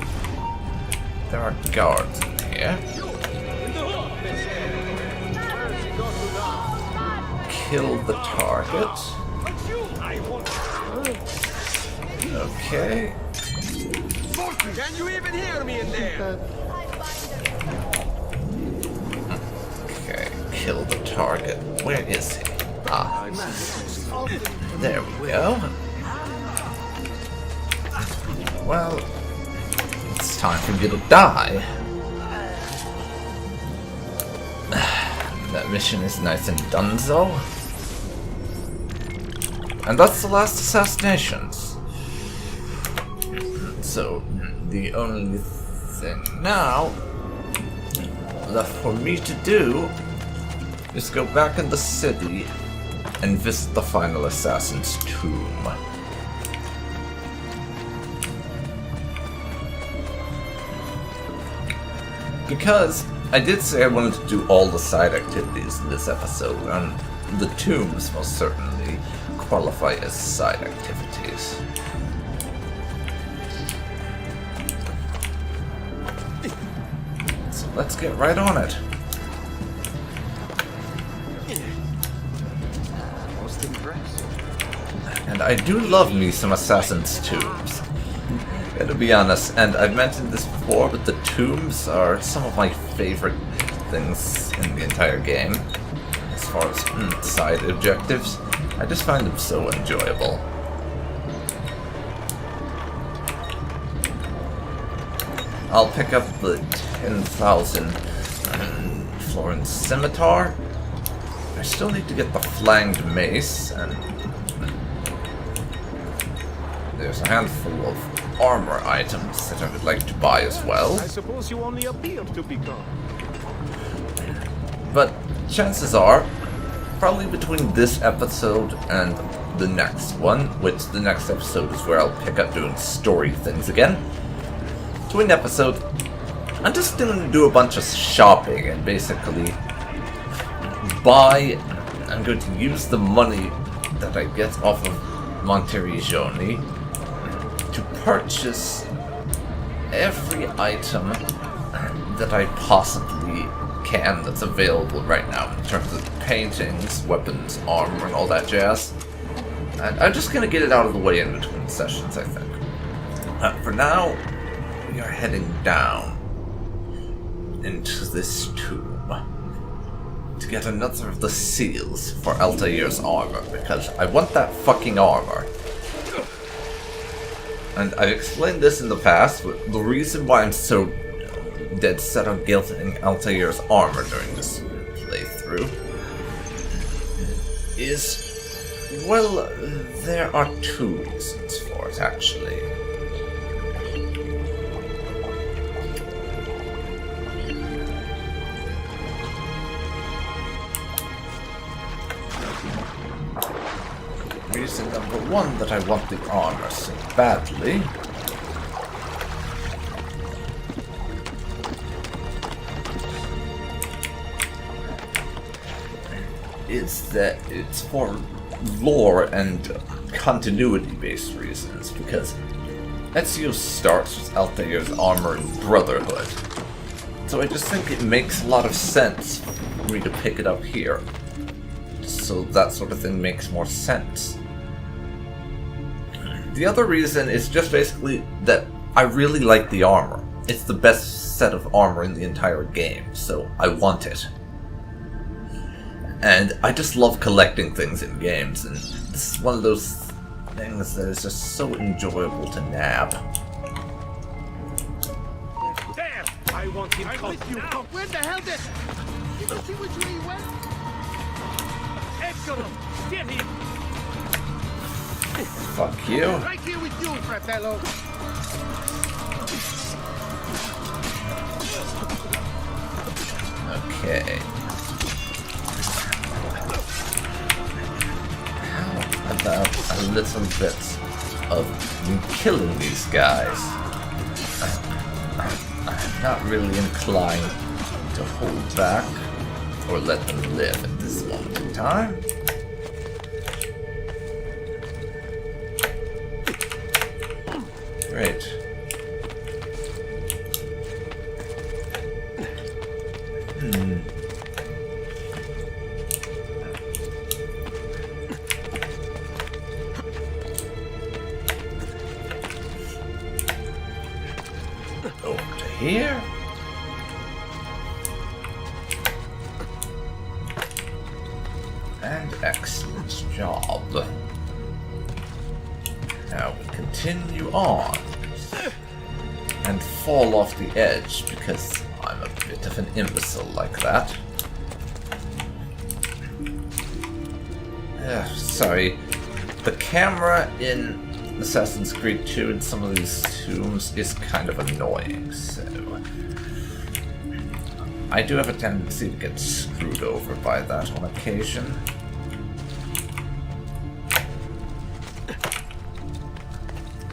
there are guards in here. Kill the target. Okay. Can you even hear me in there? Okay, kill the target. Where is he? Ah. There we go. Well, it's time for you to die. That mission is nice and donezo. And that's the last assassinations. So, the only thing now left for me to do is go back in the city and visit the final assassin's tomb. Because I did say I wanted to do all the side activities in this episode, and the tombs most certainly qualify as side activities. So let's get right on it. Most impressive. And I do love me some Assassin's Tombs. Gotta be honest, and I've mentioned this before, but the tombs are some of my favorite things in the entire game. As far as side objectives, I just find them so enjoyable. I'll pick up the 10,000 Florence Scimitar. I still need to get the flanged mace, and there's a handful of armor items that I would like to buy as well. I suppose you only appear to be gone. But chances are, probably between this episode and the next one, which the next episode is where I'll pick up doing story things again. Between episode, I'm just going to do a bunch of shopping and basically I'm going to use the money that I get off of Monteriggioni to purchase every item that I possibly can that's available right now in terms of paintings, weapons, armor, and all that jazz. And I'm just gonna get it out of the way in between sessions, I think. For now, we are heading down into this tomb to get another of the seals for Altair's armor, because I want that fucking armor. And I've explained this in the past, but the reason why I'm so dead set on getting Altair's armor during this playthrough is, well, there are two reasons for it, actually. Reason number one that I want the armor so badly is that it's for lore and continuity-based reasons, because Ezio starts with Altair's armor and Brotherhood. So I just think it makes a lot of sense for me to pick it up here. So that sort of thing makes more sense. The other reason is just basically that I really like the armor. It's the best set of armor in the entire game, so I want it. And I just love collecting things in games, and this is one of those things that is just so enjoyable to nab. There! I want him caught now! Where the hell did... Did you see which way he went? Excellent! Get him! Fuck you. Right here with you, fratello. Okay. How about a little bit of killing these guys? I'm not really inclined to hold back or let them live at this moment in time. Great. Over to here. And excellent job. Now we continue on and fall off the edge because I'm a bit of an imbecile like that. Sorry, the camera in Assassin's Creed 2 in some of these tombs is kind of annoying, so I do have a tendency to get screwed over by that on occasion.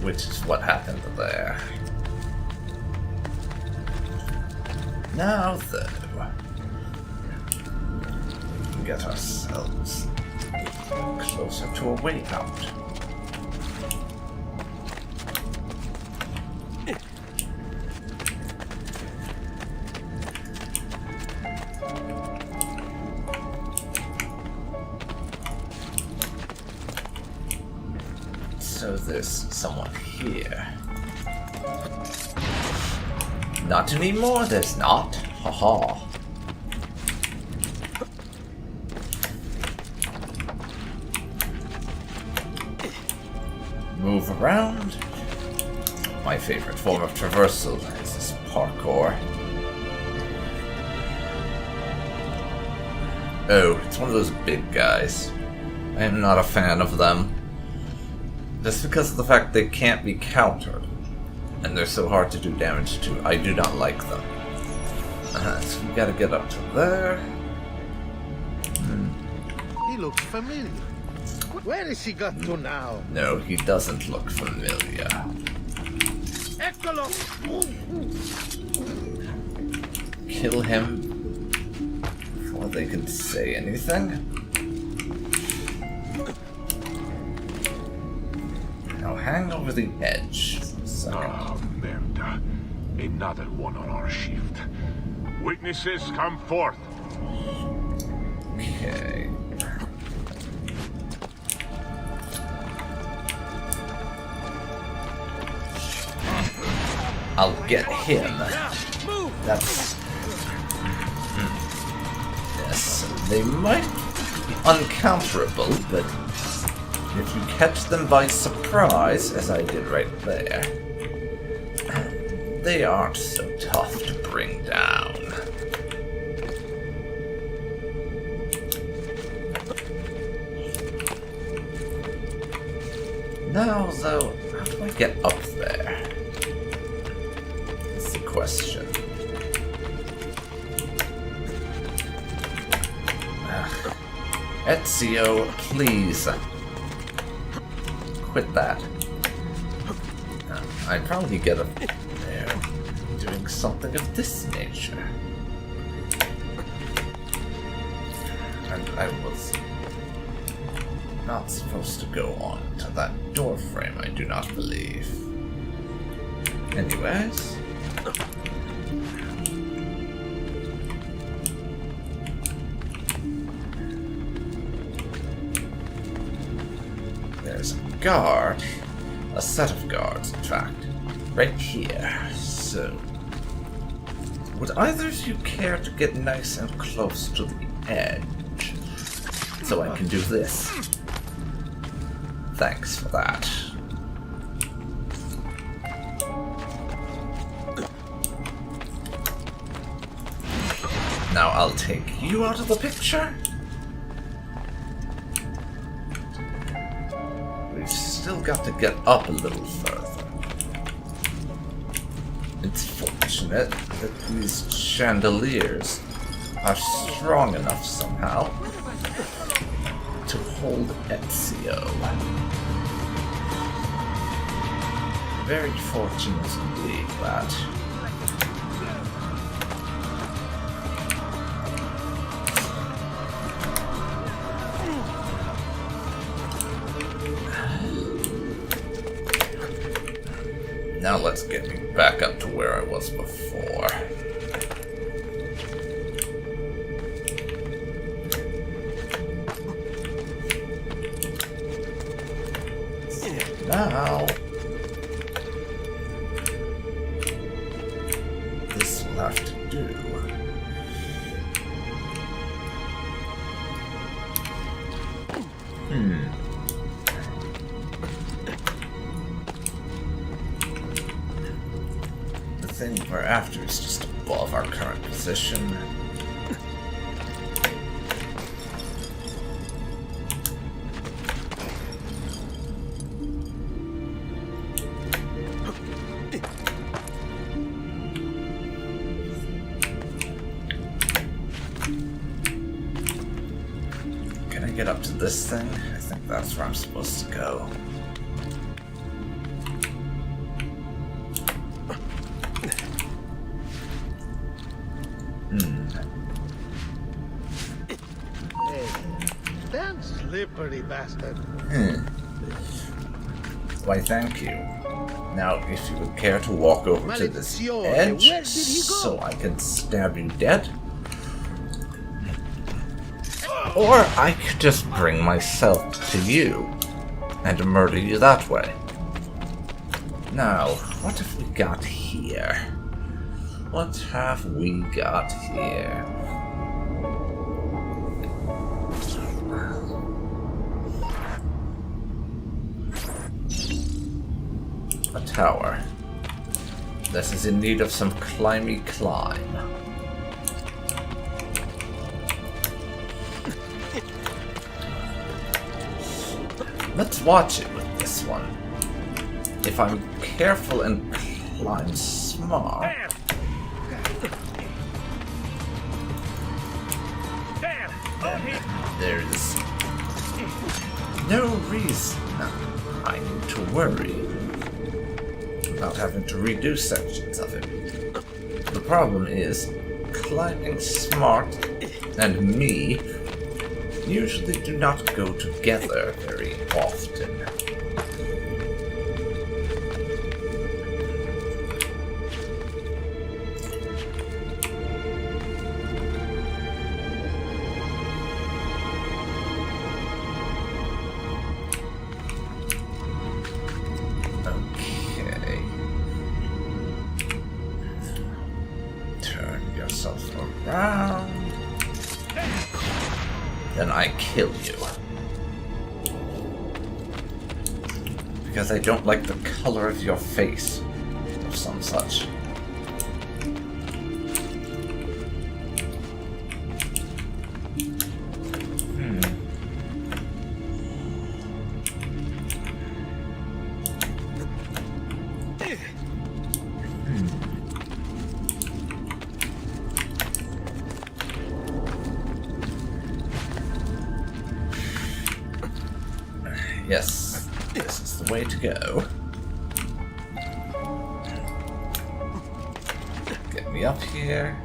Which is what happened there. Now though, we can get ourselves closer to a way out. So there's someone here. Not anymore, there's not. Haha. Move around. My favorite form of traversal is this parkour. Oh, it's one of those big guys. I am not a fan of them. Just because of the fact they can't be countered. And they're so hard to do damage to. I do not like them. So we gotta get up to there. He looks familiar. Where is he got to now? No, he doesn't look familiar. Eccolo! Kill him before they can say anything. Now hang over the edge for a second. Ah, merda. Another one on our shift. Witnesses, come forth. Okay. I'll get him. That's... Yes, they might be uncounterable, but if you catch them by surprise, as I did right there, they aren't so tough to bring down. Now, though, how do I get up there? That's the question. Ezio, please. Quit that. I'd probably get up there doing something of this nature. And I was not supposed to go on to that door frame, I do not believe. Anyways. There's a guard. A set of guards, in fact. Right here. So, would either of you care to get nice and close to the edge? So I can do this. Thanks for that. Now I'll take you out of the picture. We've still got to get up a little further. It's fortunate that these chandeliers are strong enough somehow to hold Ezio. Very fortunate indeed, that. Now let's get me back up to where I was before. Now, this will have to do. The thing we're after is just above our current position. Can I get up to this thing? I think that's where I'm supposed to go. Damn slippery bastard. Why, thank you. Now, if you would care to walk over to this edge so I can stab you dead. Or I could just bring myself to you and murder you that way. Now, what have we got here? What have we got here? A tower. This is in need of some climby climb. Let's watch it with this one. If I'm careful and climb smart. There's no reason I need to worry about having to redo sections of it. The problem is, climbing smart and me usually do not go together very often. Okay. Turn yourself around. Then I kill you. Because I don't like the color of your face, or some such. Yes, this is the way to go. Get me up here.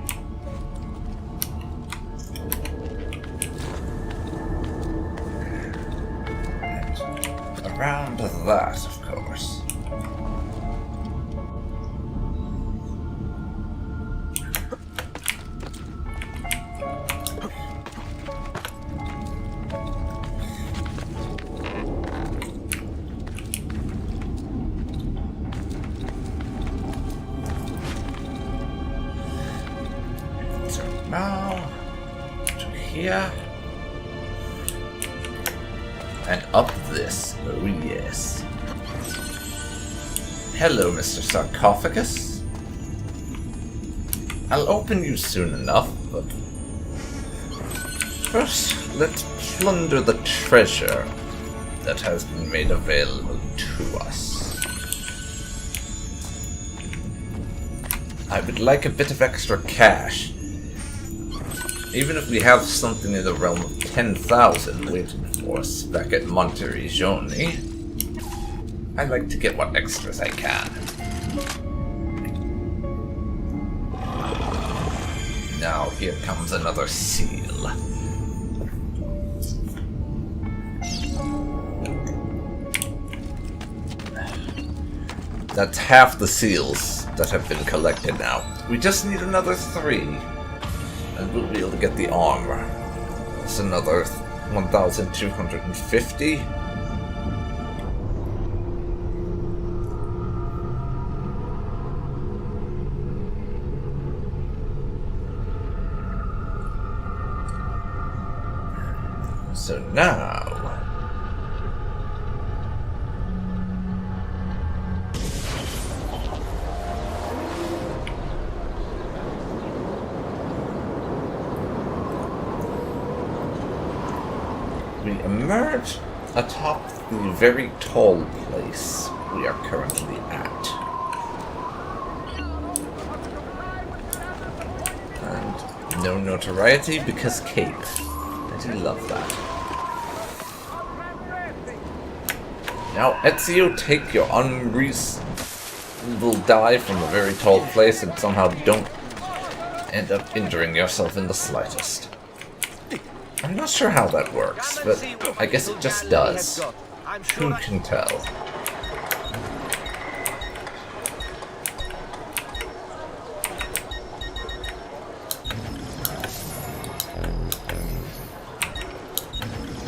And around that, of course. Now, to here. And up this. Oh yes. Hello, Mr. Sarcophagus. I'll open you soon enough, but first, let's plunder the treasure that has been made available to us. I would like a bit of extra cash. Even if we have something in the realm of 10,000 waiting for us back at Monteriggioni, I like to get what extras I can. Now here comes another seal. That's half the seals that have been collected now. We just need another 3. And we'll be able to get the armor. It's another 1,250. So now... we emerge atop the very tall place we are currently at. And no notoriety because cake. I do love that. Now, Ezio, take your unreasonable dive from a very tall place and somehow don't end up injuring yourself in the slightest. I'm not sure how that works, but I guess it just does. Who can tell?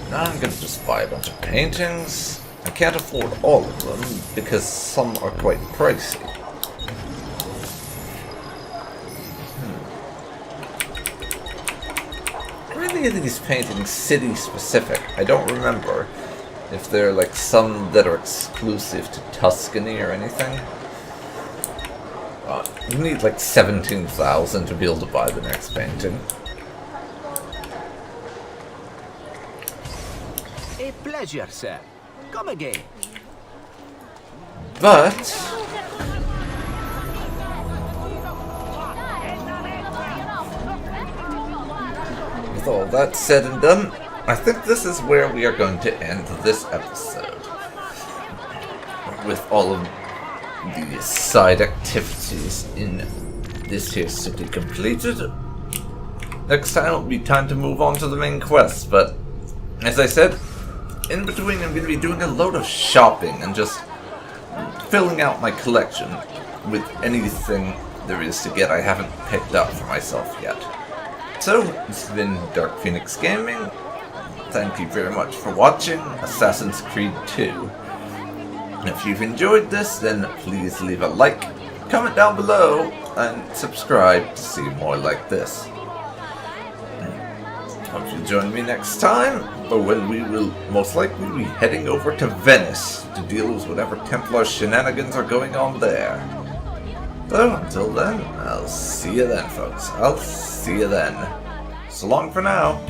Now I'm gonna just buy a bunch of paintings. I can't afford all of them because some are quite pricey. Are any of these paintings city specific? I don't remember if there are like some that are exclusive to Tuscany or anything. You need like 17,000 to be able to buy the next painting. A pleasure, sir. Come again. But with all that said and done, I think this is where we are going to end this episode. With all of the side activities in this here city completed. Next time it'll be time to move on to the main quest, but as I said, in between I'm going to be doing a load of shopping and just filling out my collection with anything there is to get I haven't picked up for myself yet. So, this has been Dark Phoenix Gaming. Thank you very much for watching Assassin's Creed 2. And if you've enjoyed this, then please leave a like, comment down below, and subscribe to see more like this. Hope you'll join me next time, or when we will most likely be heading over to Venice to deal with whatever Templar shenanigans are going on there. So, until then, I'll see you then, folks. I'll see you then. So long for now.